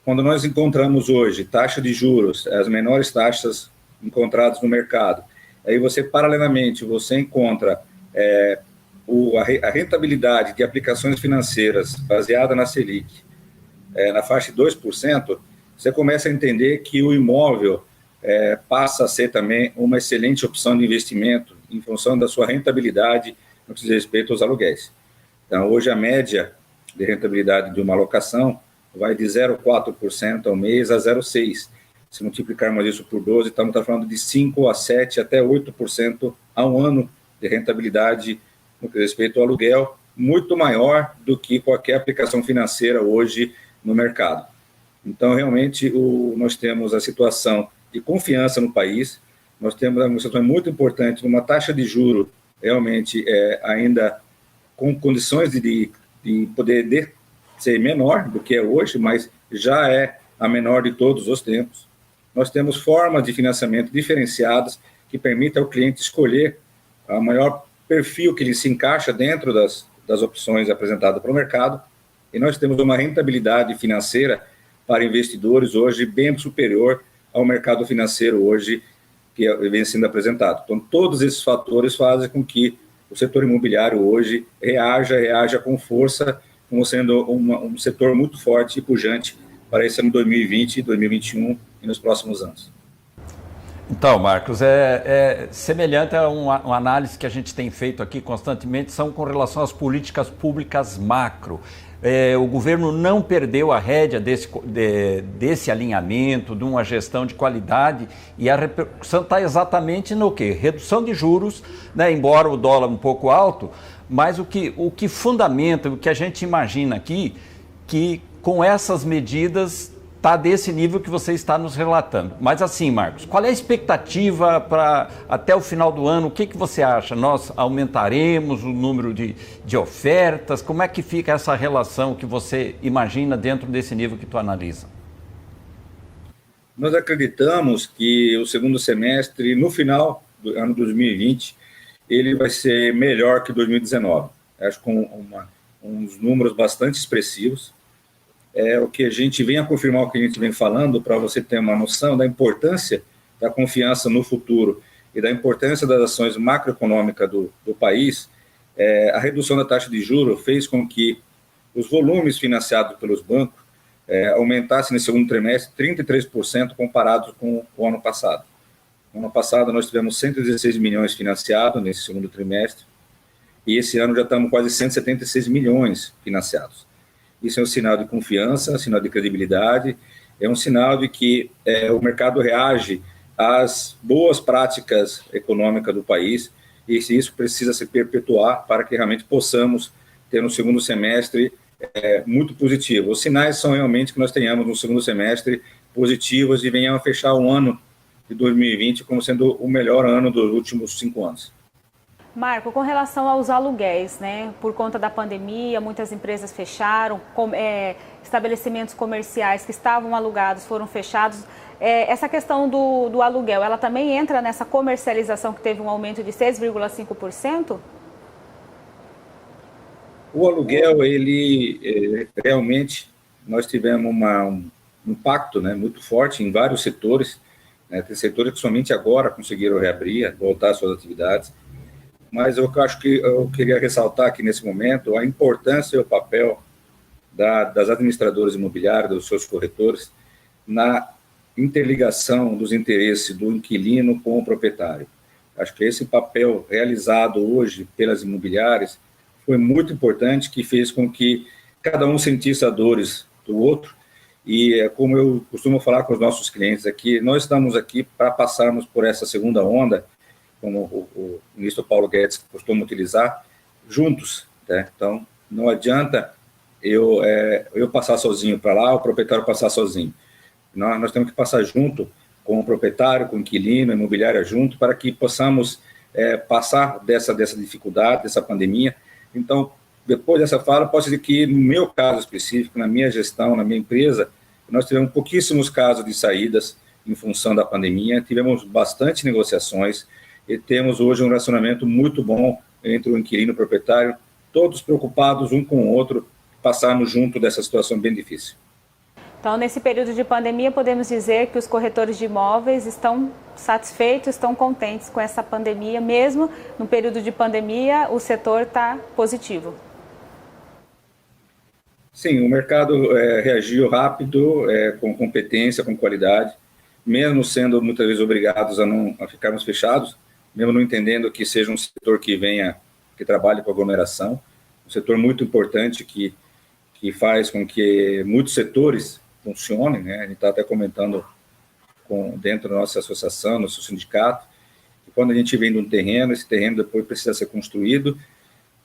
Quando nós encontramos hoje taxa de juros, as menores taxas encontradas no mercado, aí você, paralelamente, você encontra a rentabilidade de aplicações financeiras baseada na Selic, na faixa de 2%, você começa a entender que o imóvel passa a ser também uma excelente opção de investimento em função da sua rentabilidade no que diz respeito aos aluguéis. Então, hoje a média de rentabilidade de uma locação vai de 0,4% ao mês a 0,6%. Se multiplicarmos isso por 12, estamos falando de 5% a 7% até 8% ao ano de rentabilidade no que diz respeito ao aluguel, muito maior do que qualquer aplicação financeira hoje no mercado. Então, realmente, nós temos a situação de confiança no país, nós temos uma situação muito importante, uma taxa de juros realmente ainda com condições de poder ser menor do que é hoje, mas já é a menor de todos os tempos. Nós temos formas de financiamento diferenciadas que permitem ao cliente escolher o maior perfil que ele se encaixa dentro das opções apresentadas para o mercado, e nós temos uma rentabilidade financeira para investidores hoje bem superior ao mercado financeiro hoje que vem sendo apresentado. Então, todos esses fatores fazem com que o setor imobiliário hoje reaja com força, como sendo um setor muito forte e pujante para esse ano 2020, 2021 e nos próximos anos. Então, Marcos, é semelhante a uma análise que a gente tem feito aqui constantemente, são com relação às políticas públicas macro. O governo não perdeu a rédea desse alinhamento, de uma gestão de qualidade, e a repercussão está exatamente no quê? Redução de juros, né? Embora o dólar um pouco alto, mas o que fundamenta, o que a gente imagina aqui, que com essas medidas está desse nível que você está nos relatando. Mas assim, Marcos, qual é a expectativa para até o final do ano? O que você acha? Nós aumentaremos o número de ofertas? Como é que fica essa relação que você imagina dentro desse nível que tu analisa? Nós acreditamos que o segundo semestre, no final do ano 2020, ele vai ser melhor que 2019. Acho com uns números bastante expressivos. O que a gente vem a confirmar, o que a gente vem falando, para você ter uma noção da importância da confiança no futuro e da importância das ações macroeconômicas do país. A redução da taxa de juros fez com que os volumes financiados pelos bancos aumentassem no segundo trimestre 33% comparado com o ano passado. No ano passado nós tivemos 116 milhões financiados nesse segundo trimestre e esse ano já estamos quase 176 milhões financiados. Isso é um sinal de confiança, um sinal de credibilidade, é um sinal de que o mercado reage às boas práticas econômicas do país, e isso precisa se perpetuar para que realmente possamos ter um segundo semestre muito positivo. Os sinais são realmente que nós tenhamos um segundo semestre positivos e venhamos a fechar o ano de 2020 como sendo o melhor ano dos últimos 5 anos. Marco, com relação aos aluguéis, né? Por conta da pandemia, muitas empresas fecharam, estabelecimentos comerciais que estavam alugados foram fechados. Essa questão do aluguel, ela também entra nessa comercialização que teve um aumento de 6,5%? O aluguel, ele realmente, nós tivemos um impacto, né, muito forte em vários setores, né? Tem setores que somente agora conseguiram reabrir, voltar às suas atividades. Mas eu acho que eu queria ressaltar aqui nesse momento a importância e o papel das administradoras imobiliárias, dos seus corretores, na interligação dos interesses do inquilino com o proprietário. Acho que esse papel realizado hoje pelas imobiliárias foi muito importante, que fez com que cada um sentisse as dores do outro. E como eu costumo falar com os nossos clientes aqui, nós estamos aqui para passarmos por essa segunda onda, como o ministro Paulo Guedes costuma utilizar, juntos, né? Então, não adianta eu passar sozinho para lá, o proprietário passar sozinho. Nós temos que passar junto com o proprietário, com o inquilino, a imobiliária junto, para que possamos passar dessa dificuldade, dessa pandemia. Então, depois dessa fala, posso dizer que, no meu caso específico, na minha gestão, na minha empresa, nós tivemos pouquíssimos casos de saídas em função da pandemia, tivemos bastante negociações, e temos hoje um relacionamento muito bom entre o inquilino e o proprietário, todos preocupados um com o outro, passarmos junto dessa situação bem difícil. Então, nesse período de pandemia, podemos dizer que os corretores de imóveis estão satisfeitos, estão contentes com essa pandemia, mesmo no período de pandemia, o setor está positivo. Sim, o mercado reagiu rápido, com competência, com qualidade, mesmo sendo muitas vezes obrigados a ficarmos fechados, mesmo não entendendo que seja um setor que trabalhe com aglomeração, um setor muito importante que faz com que muitos setores funcionem, né? A gente está até comentando dentro da nossa associação, nosso sindicato, que quando a gente vende um terreno, esse terreno depois precisa ser construído,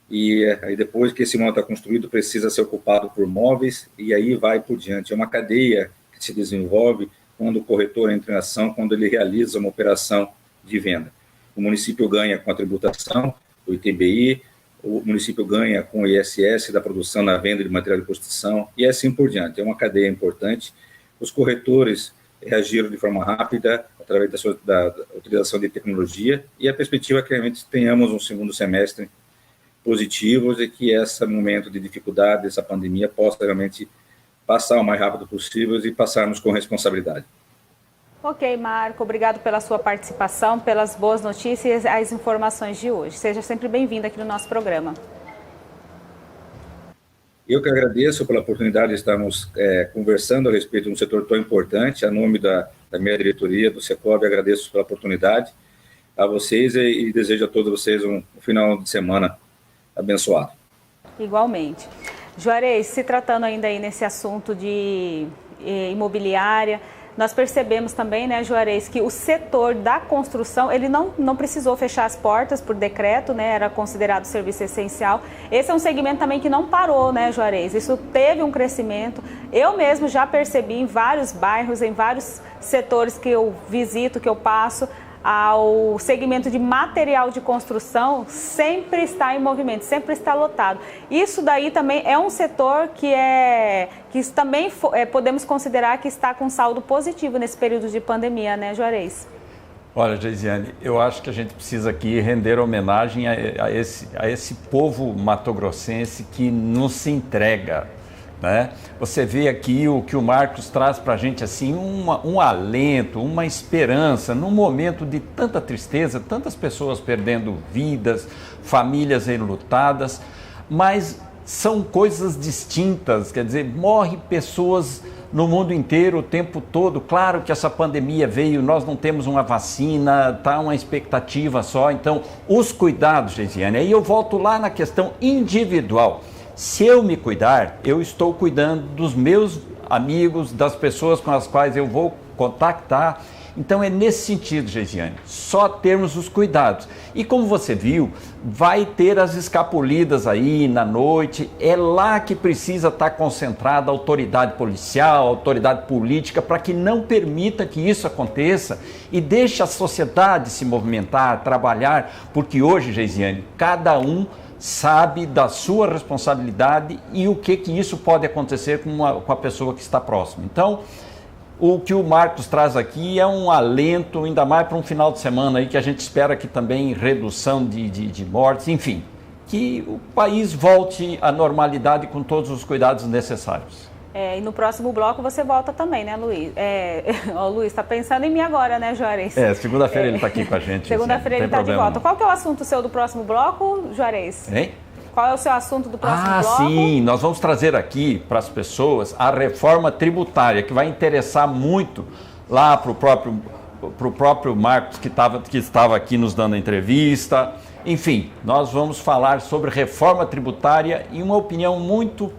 e aí depois que esse imóvel está construído, precisa ser ocupado por móveis, e aí vai por diante. É uma cadeia que se desenvolve quando o corretor entra em ação, quando ele realiza uma operação de venda. O município ganha com a tributação, o ITBI, o município ganha com o ISS da produção na venda de material de construção, e assim por diante. É uma cadeia importante. Os corretores reagiram de forma rápida, através da utilização de tecnologia, e a perspectiva é que realmente tenhamos um segundo semestre positivo, e que esse momento de dificuldade, essa pandemia, possa realmente passar o mais rápido possível e passarmos com responsabilidade. Ok, Marco, obrigado pela sua participação, pelas boas notícias e as informações de hoje. Seja sempre bem-vindo aqui no nosso programa. Eu que agradeço pela oportunidade de estarmos conversando a respeito de um setor tão importante. A nome da minha diretoria, do Secovi, agradeço pela oportunidade a vocês e desejo a todos vocês um final de semana abençoado. Igualmente. Juarez, se tratando ainda aí nesse assunto de imobiliária, nós percebemos também, né, Juarez, que o setor da construção, ele não precisou fechar as portas por decreto, né, era considerado serviço essencial. Esse é um segmento também que não parou, né, Juarez? Isso teve um crescimento. Eu mesmo já percebi em vários bairros, em vários setores que eu visito, que eu passo, ao segmento de material de construção sempre está em movimento, sempre está lotado. Isso daí também é um setor que também podemos considerar que está com saldo positivo nesse período de pandemia, né, Juarez? Olha, Geisiane, eu acho que a gente precisa aqui render homenagem a esse povo matogrossense que não se entrega, né? Você vê aqui o que o Marcos traz para a gente, assim, um alento, uma esperança, num momento de tanta tristeza, tantas pessoas perdendo vidas, famílias enlutadas, mas são coisas distintas, quer dizer, morrem pessoas no mundo inteiro o tempo todo. Claro que essa pandemia veio, nós não temos uma vacina, está uma expectativa só, então os cuidados, Geisiane, aí eu volto lá na questão individual. Se eu me cuidar, eu estou cuidando dos meus amigos, das pessoas com as quais eu vou contactar, Então é nesse sentido, Geisiane, só termos os cuidados. E como você viu, vai ter as escapulidas aí na noite, é lá que precisa estar concentrada a autoridade policial, a autoridade política, para que não permita que isso aconteça e deixe a sociedade se movimentar, trabalhar, porque hoje, Geisiane, cada um sabe da sua responsabilidade e o que isso pode acontecer com a pessoa que está próxima. Então, o que o Marcos traz aqui é um alento, ainda mais para um final de semana aí que a gente espera que também redução de mortes, enfim, que o país volte à normalidade com todos os cuidados necessários. E no próximo bloco você volta também, né, Luiz? O Luiz está pensando em mim agora, né, Juarez? Segunda-feira ele está aqui com a gente. Segunda-feira ele está de volta. Qual que é o assunto seu do próximo bloco, Juarez? Hein? Qual é o seu assunto do próximo bloco? Sim, nós vamos trazer aqui para as pessoas a reforma tributária, que vai interessar muito lá para o próprio Marcos, que estava aqui nos dando a entrevista. Enfim, nós vamos falar sobre reforma tributária e uma opinião muito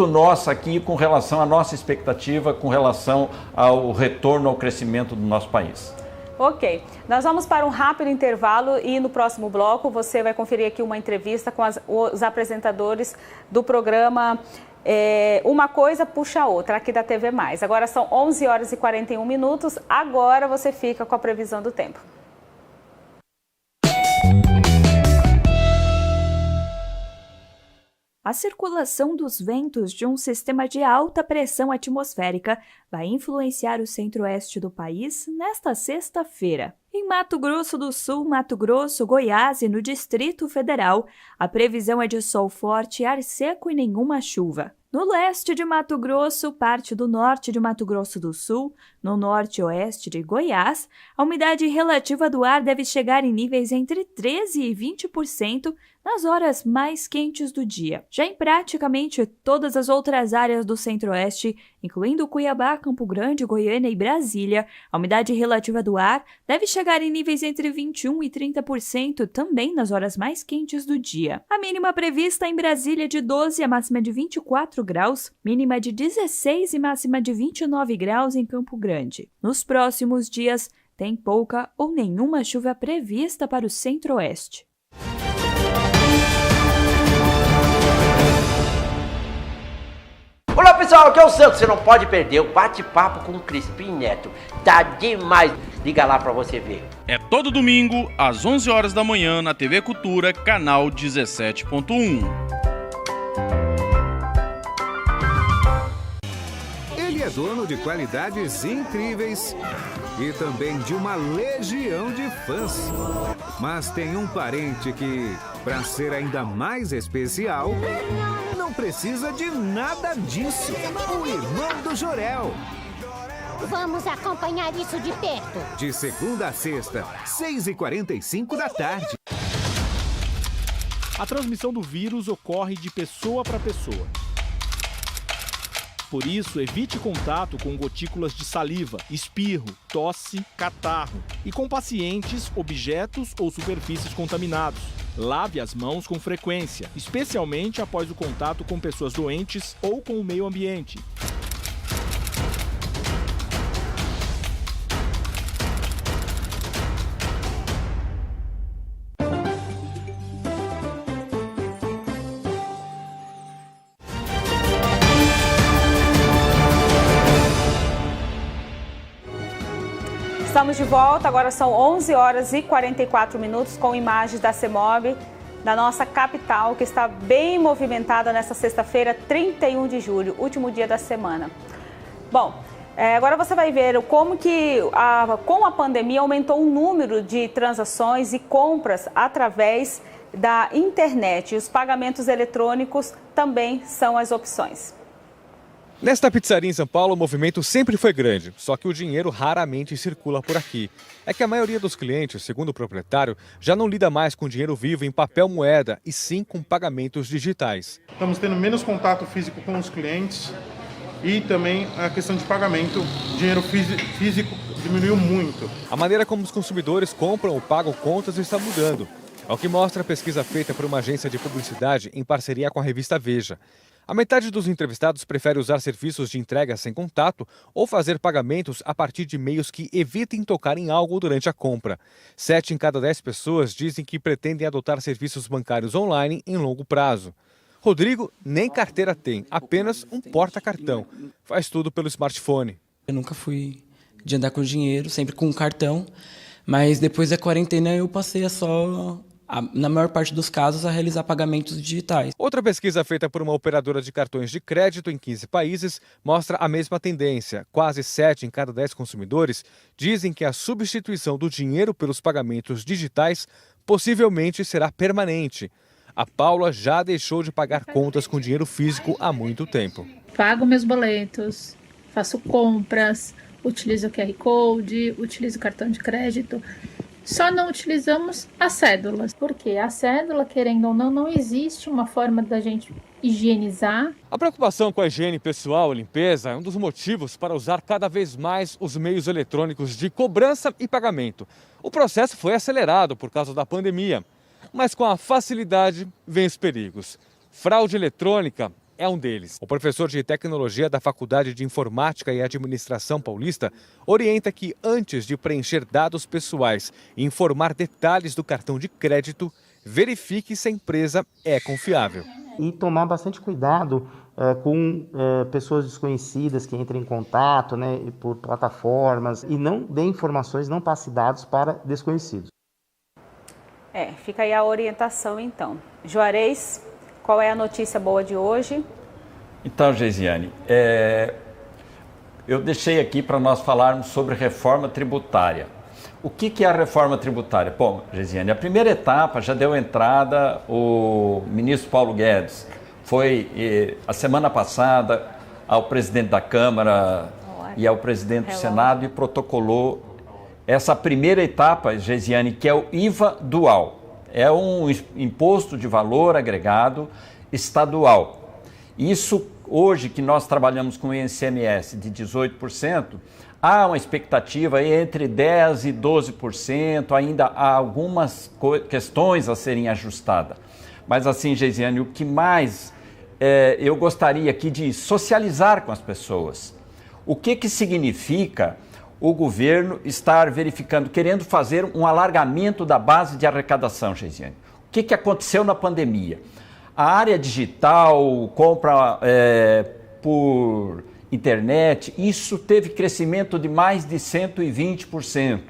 nossa aqui com relação à nossa expectativa, com relação ao retorno ao crescimento do nosso país. Ok, nós vamos para um rápido intervalo e no próximo bloco você vai conferir aqui uma entrevista com os apresentadores do programa Uma Coisa Puxa a Outra, aqui da TV+. Agora são 11 horas e 41 minutos, agora você fica com a previsão do tempo. A circulação dos ventos de um sistema de alta pressão atmosférica vai influenciar o centro-oeste do país nesta sexta-feira. Em Mato Grosso do Sul, Mato Grosso, Goiás e no Distrito Federal, a previsão é de sol forte, ar seco e nenhuma chuva. No leste de Mato Grosso, parte do norte de Mato Grosso do Sul, no norte e oeste de Goiás, a umidade relativa do ar deve chegar em níveis entre 13% e 20% nas horas mais quentes do dia. Já em praticamente todas as outras áreas do centro-oeste, incluindo Cuiabá, Campo Grande, Goiânia e Brasília, a umidade relativa do ar deve chegar em níveis entre 21% e 30% também nas horas mais quentes do dia. A mínima prevista em Brasília é de 12, a máxima de 24 graus, mínima de 16 e máxima de 29 graus em Campo Grande. Nos próximos dias, tem pouca ou nenhuma chuva prevista para o centro-oeste. Olá pessoal, aqui é o Santos, você não pode perder o bate-papo com o Crispim Neto, tá demais, liga lá pra você ver. É todo domingo, às 11 horas da manhã, na TV Cultura, canal 17.1. Ele é dono de qualidades incríveis e também de uma legião de fãs. Mas tem um parente que, para ser ainda mais especial, não precisa de nada disso. O irmão do Jorel. Vamos acompanhar isso de perto. De segunda a sexta, 6h45 da tarde. A transmissão do vírus ocorre de pessoa para pessoa. Por isso, evite contato com gotículas de saliva, espirro, tosse, catarro e com pacientes, objetos ou superfícies contaminados. Lave as mãos com frequência, especialmente após o contato com pessoas doentes ou com o meio ambiente. Estamos de volta, agora são 11 horas e 44 minutos com imagens da CEMOB, da nossa capital, que está bem movimentada nesta sexta-feira, 31 de julho, último dia da semana. Bom, agora você vai ver como que com a pandemia aumentou o número de transações e compras através da internet. E os pagamentos eletrônicos também são as opções. Nesta pizzaria em São Paulo, o movimento sempre foi grande, só que o dinheiro raramente circula por aqui. É que a maioria dos clientes, segundo o proprietário, já não lida mais com dinheiro vivo em papel moeda, e sim com pagamentos digitais. Estamos tendo menos contato físico com os clientes e também a questão de pagamento, dinheiro físico diminuiu muito. A maneira como os consumidores compram ou pagam contas está mudando. É o que mostra a pesquisa feita por uma agência de publicidade em parceria com a revista Veja. A metade dos entrevistados prefere usar serviços de entrega sem contato ou fazer pagamentos a partir de meios que evitem tocar em algo durante a compra. 7 em cada 10 pessoas dizem que pretendem adotar serviços bancários online em longo prazo. Rodrigo nem carteira tem, apenas um porta-cartão. Faz tudo pelo smartphone. Eu nunca fui de andar com dinheiro, sempre com cartão, mas depois da quarentena eu passei na maior parte dos casos, a realizar pagamentos digitais. Outra pesquisa feita por uma operadora de cartões de crédito em 15 países mostra a mesma tendência. Quase 7 em cada 10 consumidores dizem que a substituição do dinheiro pelos pagamentos digitais possivelmente será permanente. A Paula já deixou de pagar contas com dinheiro físico há muito tempo. Pago meus boletos, faço compras, utilizo o QR Code, utilizo o cartão de crédito. Só não utilizamos as cédulas, porque a cédula, querendo ou não existe uma forma da gente higienizar. A preocupação com a higiene pessoal e limpeza é um dos motivos para usar cada vez mais os meios eletrônicos de cobrança e pagamento. O processo foi acelerado por causa da pandemia, mas com a facilidade vem os perigos. Fraude eletrônica é um deles. O professor de tecnologia da Faculdade de Informática e Administração Paulista orienta que antes de preencher dados pessoais e informar detalhes do cartão de crédito, verifique se a empresa é confiável. E tomar bastante cuidado com pessoas desconhecidas que entram em contato, né, por plataformas, e não dê informações, não passe dados para desconhecidos. Fica aí a orientação então. Juarez, qual é a notícia boa de hoje? Então, Geisiane, eu deixei aqui para nós falarmos sobre reforma tributária. O que é a reforma tributária? Bom, Geisiane, a primeira etapa já deu entrada o ministro Paulo Guedes. Foi a semana passada ao presidente da Câmara e ao presidente do Senado e protocolou essa primeira etapa, Geisiane, que é o IVA dual. É um imposto de valor agregado estadual. Isso, hoje, que nós trabalhamos com o ICMS de 18%, há uma expectativa entre 10% e 12%, ainda há algumas questões a serem ajustadas. Mas assim, Geisiane, o que mais eu gostaria aqui de socializar com as pessoas. O que significa o governo estar verificando, querendo fazer um alargamento da base de arrecadação, Geisiane? O que aconteceu na pandemia? A área digital, compra por internet, isso teve crescimento de mais de 120%.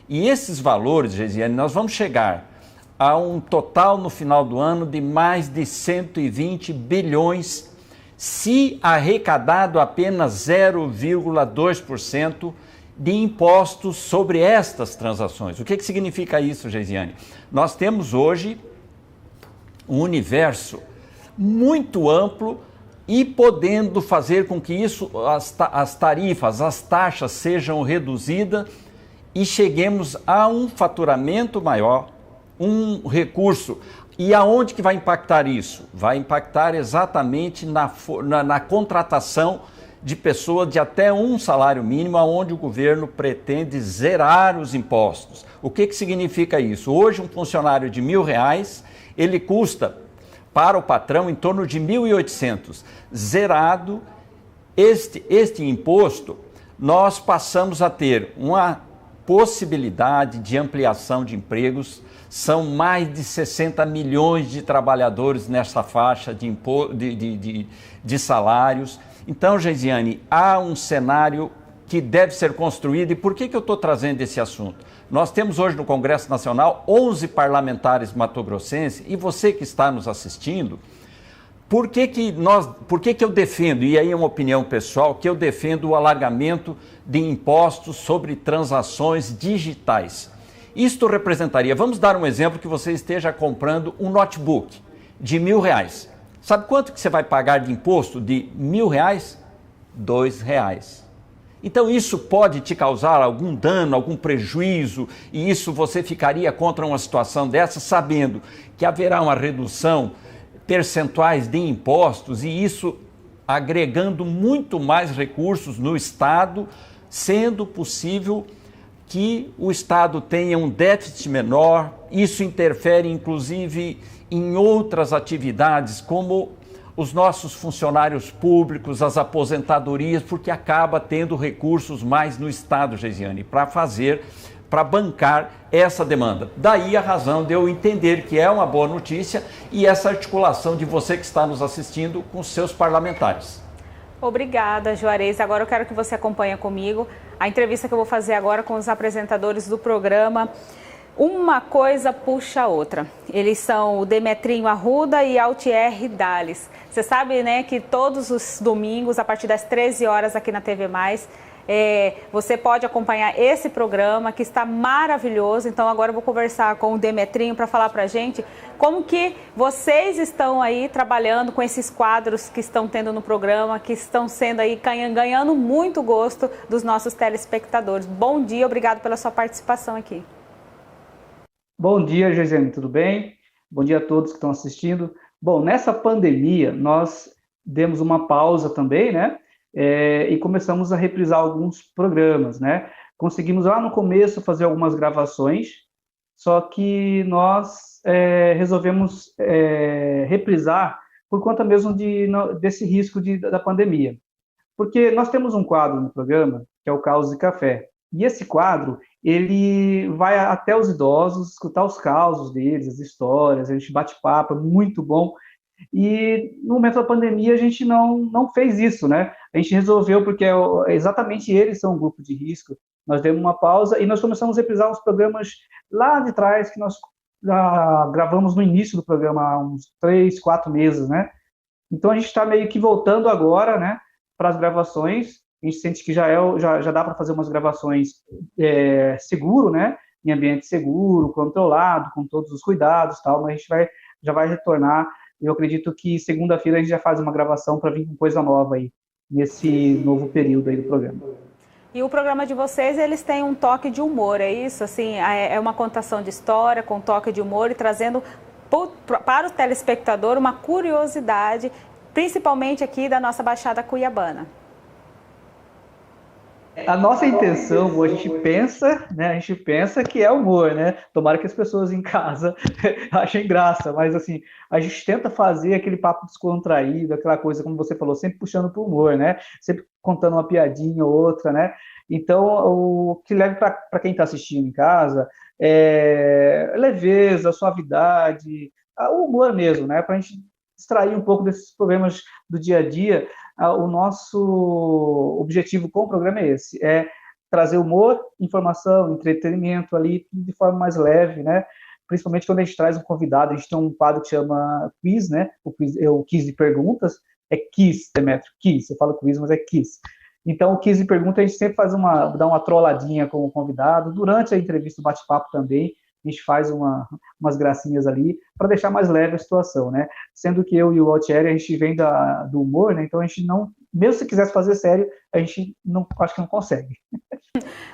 E esses valores, Geisiane, nós vamos chegar a um total no final do ano de mais de 120 bilhões, se arrecadado apenas 0,2% de impostos sobre estas transações. O que significa isso, Geisiane? Nós temos hoje um universo muito amplo e podendo fazer com que isso, as tarifas, as taxas sejam reduzidas e cheguemos a um faturamento maior, um recurso. E aonde que vai impactar isso? Vai impactar exatamente na contratação de pessoas de até um salário mínimo, onde o governo pretende zerar os impostos. O que significa isso? Hoje, um funcionário de R$1.000, ele custa para o patrão em torno de 1.800. Zerado este imposto, nós passamos a ter uma possibilidade de ampliação de empregos. São mais de 60 milhões de trabalhadores nessa faixa de salários. Então, Geisiane, há um cenário que deve ser construído. E por que eu estou trazendo esse assunto? Nós temos hoje no Congresso Nacional 11 parlamentares mato-grossenses, e você que está nos assistindo, por que eu defendo, e aí é uma opinião pessoal, que eu defendo o alargamento de impostos sobre transações digitais? Isto representaria, vamos dar um exemplo, que você esteja comprando um notebook de R$1.000. Sabe quanto que você vai pagar de imposto de R$1.000? R$2. Então isso pode te causar algum dano, algum prejuízo, e isso você ficaria contra uma situação dessa, sabendo que haverá uma redução percentuais de impostos, e isso agregando muito mais recursos no Estado, sendo possível que o Estado tenha um déficit menor. Isso interfere inclusive em outras atividades, como os nossos funcionários públicos, as aposentadorias, porque acaba tendo recursos mais no Estado, Geisiane, para bancar essa demanda. Daí a razão de eu entender que é uma boa notícia e essa articulação de você que está nos assistindo com os seus parlamentares. Obrigada, Juarez. Agora eu quero que você acompanhe comigo a entrevista que eu vou fazer agora com os apresentadores do programa. Uma coisa puxa a outra. Eles são o Demetrinho Arruda e Altieri Dales. Você sabe, né, que todos os domingos, a partir das 13 horas aqui na TV+, você pode acompanhar esse programa que está maravilhoso. Então agora eu vou conversar com o Demetrinho para falar pra gente como que vocês estão aí trabalhando com esses quadros que estão tendo no programa, que estão sendo aí ganhando muito gosto dos nossos telespectadores. Bom dia, obrigado pela sua participação aqui. Bom dia, Geisiane, tudo bem? Bom dia a todos que estão assistindo. Bom, nessa pandemia nós demos uma pausa também, né? E começamos a reprisar alguns programas, né? Conseguimos lá no começo fazer algumas gravações, só que nós resolvemos reprisar por conta mesmo desse risco da pandemia. Porque nós temos um quadro no programa, que é o Caos e Café, e esse quadro, ele vai até os idosos, escutar os causos deles, as histórias, a gente bate papo, é muito bom. E no momento da pandemia a gente não fez isso, né? A gente resolveu porque exatamente eles são um grupo de risco. Nós demos uma pausa e nós começamos a reprisar uns programas lá de trás que nós gravamos no início do programa, há uns 3, 4 meses, né? Então a gente está meio que voltando agora, né, para as gravações. A gente sente que já dá para fazer umas gravações seguro, né? Em ambiente seguro, controlado, com todos os cuidados, tal. Mas a gente já vai retornar. Eu acredito que segunda-feira a gente já faz uma gravação para vir com coisa nova aí, nesse novo período aí do programa. E o programa de vocês, eles têm um toque de humor, é isso? Assim, é uma contação de história com toque de humor e trazendo para o telespectador uma curiosidade, principalmente aqui da nossa Baixada Cuiabana. A nossa intenção, a gente pensa que é humor, né? Tomara que as pessoas em casa achem graça, mas assim, a gente tenta fazer aquele papo descontraído, aquela coisa, como você falou, sempre puxando para o humor, né? Sempre contando uma piadinha ou outra, né? Então, o que leva para quem está assistindo em casa é leveza, suavidade, o humor mesmo, né? Para a gente extrair um pouco desses problemas do dia a dia. O nosso objetivo com o programa é esse, é trazer humor, informação, entretenimento ali, de forma mais leve, né? Principalmente quando a gente traz um convidado, a gente tem um quadro que chama quiz, né? O quiz de perguntas, é quiz, Demetrio, quiz, eu falo quiz, mas é quiz. Então, o quiz de perguntas, a gente sempre dá uma trolladinha com o convidado, durante a entrevista, o bate-papo também, a gente faz umas gracinhas ali para deixar mais leve a situação, né? Sendo que eu e o Altieri, a gente vem do humor, né? Então a gente não, mesmo se quisesse fazer sério, a gente acho que não consegue.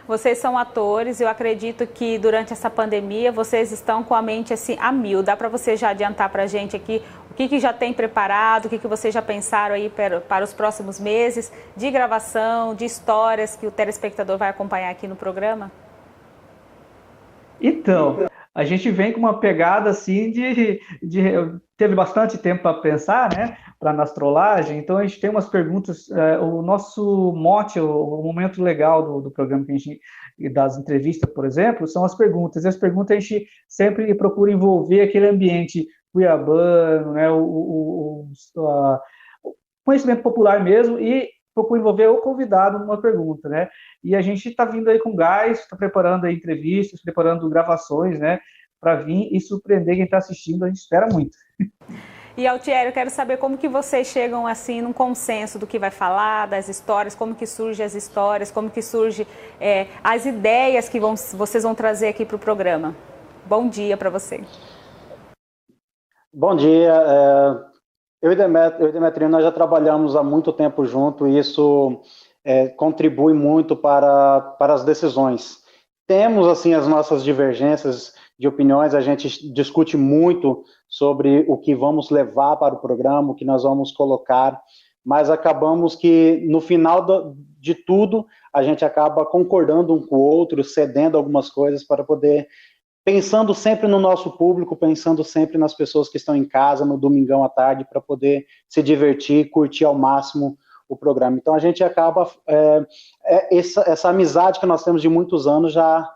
Vocês são atores, eu acredito que durante essa pandemia vocês estão com a mente assim a mil. Dá para você já adiantar para a gente aqui o que já tem preparado, o que vocês já pensaram aí para os próximos meses de gravação, de histórias que o telespectador vai acompanhar aqui no programa? Então, a gente vem com uma pegada assim teve bastante tempo para pensar, né, para nas trollagem, então a gente tem umas perguntas, o nosso mote, o momento legal do programa que a gente, das entrevistas, por exemplo, são as perguntas, e as perguntas a gente sempre procura envolver aquele ambiente cuiabano, né, o conhecimento popular mesmo, e procura envolver o convidado numa pergunta, né? E a gente está vindo aí com gás, está preparando aí entrevistas, preparando gravações, né? Para vir e surpreender quem está assistindo, a gente espera muito. E, Altieri, eu quero saber como que vocês chegam, assim, num consenso do que vai falar, das histórias, como que surgem as histórias, como que surgem as ideias que vocês vão trazer aqui para o programa. Bom dia para você. Bom dia. Eu e Demetrio, nós já trabalhamos há muito tempo junto e isso contribui muito para as decisões. Temos, assim, as nossas divergências de opiniões, a gente discute muito sobre o que vamos levar para o programa, o que nós vamos colocar, mas acabamos que, no final de tudo, a gente acaba concordando um com o outro, cedendo algumas coisas para poder pensando sempre no nosso público, pensando sempre nas pessoas que estão em casa no domingão à tarde para poder se divertir, curtir ao máximo o programa. Então a gente acaba, essa amizade que nós temos de muitos anos já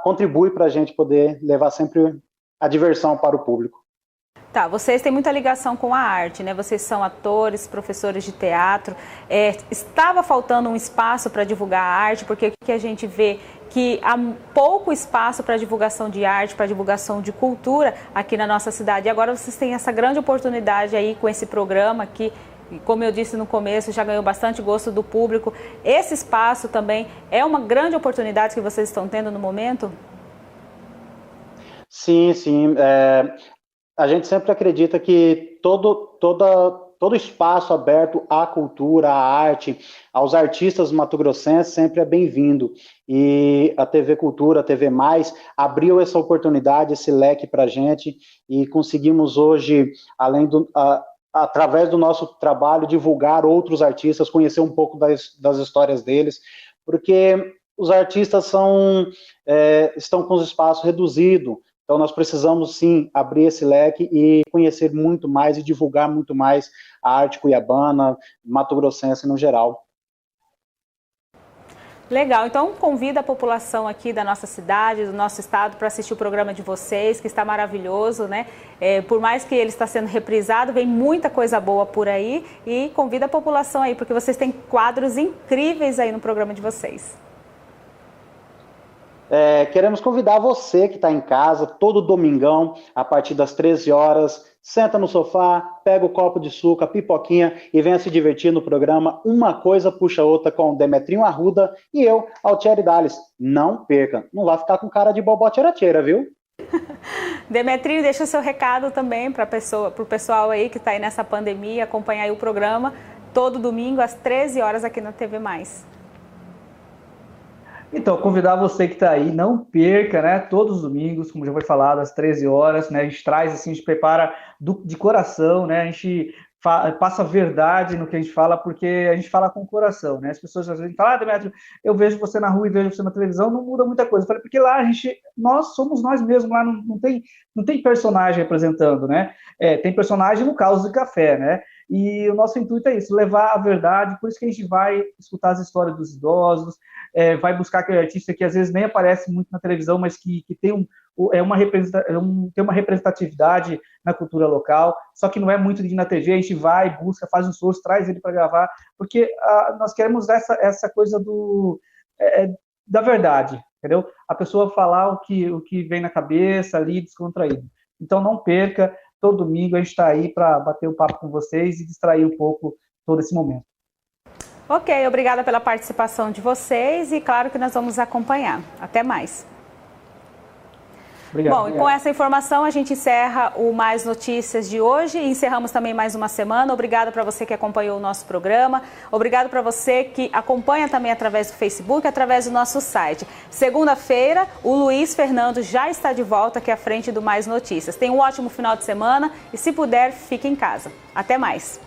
contribui para a gente poder levar sempre a diversão para o público. Tá, vocês têm muita ligação com a arte, né? Vocês são atores, professores de teatro. Estava faltando um espaço para divulgar a arte, porque o que a gente vê que há pouco espaço para divulgação de arte, para divulgação de cultura aqui na nossa cidade. E agora vocês têm essa grande oportunidade aí com esse programa que, como eu disse no começo, já ganhou bastante gosto do público. Esse espaço também é uma grande oportunidade que vocês estão tendo no momento? Sim, sim. A gente sempre acredita que todo espaço aberto à cultura, à arte, aos artistas mato-grossenses sempre é bem-vindo. E a TV Cultura, a TV Mais, abriu essa oportunidade, esse leque para a gente, e conseguimos hoje, através do nosso trabalho, divulgar outros artistas, conhecer um pouco das histórias deles, porque os artistas estão com os espaços reduzidos. Então, nós precisamos, sim, abrir esse leque e conhecer muito mais e divulgar muito mais a arte cuiabana, mato-grossense no geral. Legal, então convida a população aqui da nossa cidade, do nosso estado, para assistir o programa de vocês, que está maravilhoso, né? Por mais que ele está sendo reprisado, vem muita coisa boa por aí, e convida a população aí, porque vocês têm quadros incríveis aí no programa de vocês. Queremos convidar você que está em casa, todo domingão, a partir das 13 horas, senta no sofá, pega o copo de suco, a pipoquinha e venha se divertir no programa Uma Coisa Puxa Outra com Demetrinho Arruda e eu, Altieri Dales. Não perca, não vai ficar com cara de bobó tcheira-tcheira, viu? Demetrinho, deixa o seu recado também para o pessoal aí que está aí nessa pandemia, acompanhar aí o programa todo domingo às 13 horas aqui na TV Mais. Então, convidar você que está aí, não perca, né? Todos os domingos, como já foi falado, às 13 horas, né? A gente traz, assim, a gente prepara de coração, né? A gente passa verdade no que a gente fala, porque a gente fala com o coração, né? As pessoas às vezes falam, Demetrio, eu vejo você na rua e vejo você na televisão, não muda muita coisa. Eu falei, porque lá nós somos nós mesmos, lá não tem personagem representando, né? Tem personagem no Caos de Café, né? E o nosso intuito é isso, levar a verdade, por isso que a gente vai escutar as histórias dos idosos, vai buscar aquele artista que às vezes nem aparece muito na televisão, mas que tem uma representatividade na cultura local, só que não é muito de ir na TV, a gente vai, busca, faz um esforço, traz ele para gravar, porque nós queremos essa coisa da verdade, entendeu? A pessoa falar o que vem na cabeça ali, descontraído. Então não perca, todo domingo a gente está aí para bater um papo com vocês e distrair um pouco todo esse momento. Ok, obrigada pela participação de vocês e claro que nós vamos acompanhar. Até mais. Obrigado. Bom, e com essa informação a gente encerra o Mais Notícias de hoje e encerramos também mais uma semana. Obrigado para você que acompanhou o nosso programa. Obrigado para você que acompanha também através do Facebook, através do nosso site. Segunda-feira, o Luiz Fernando já está de volta aqui à frente do Mais Notícias. Tenha um ótimo final de semana e, se puder, fique em casa. Até mais.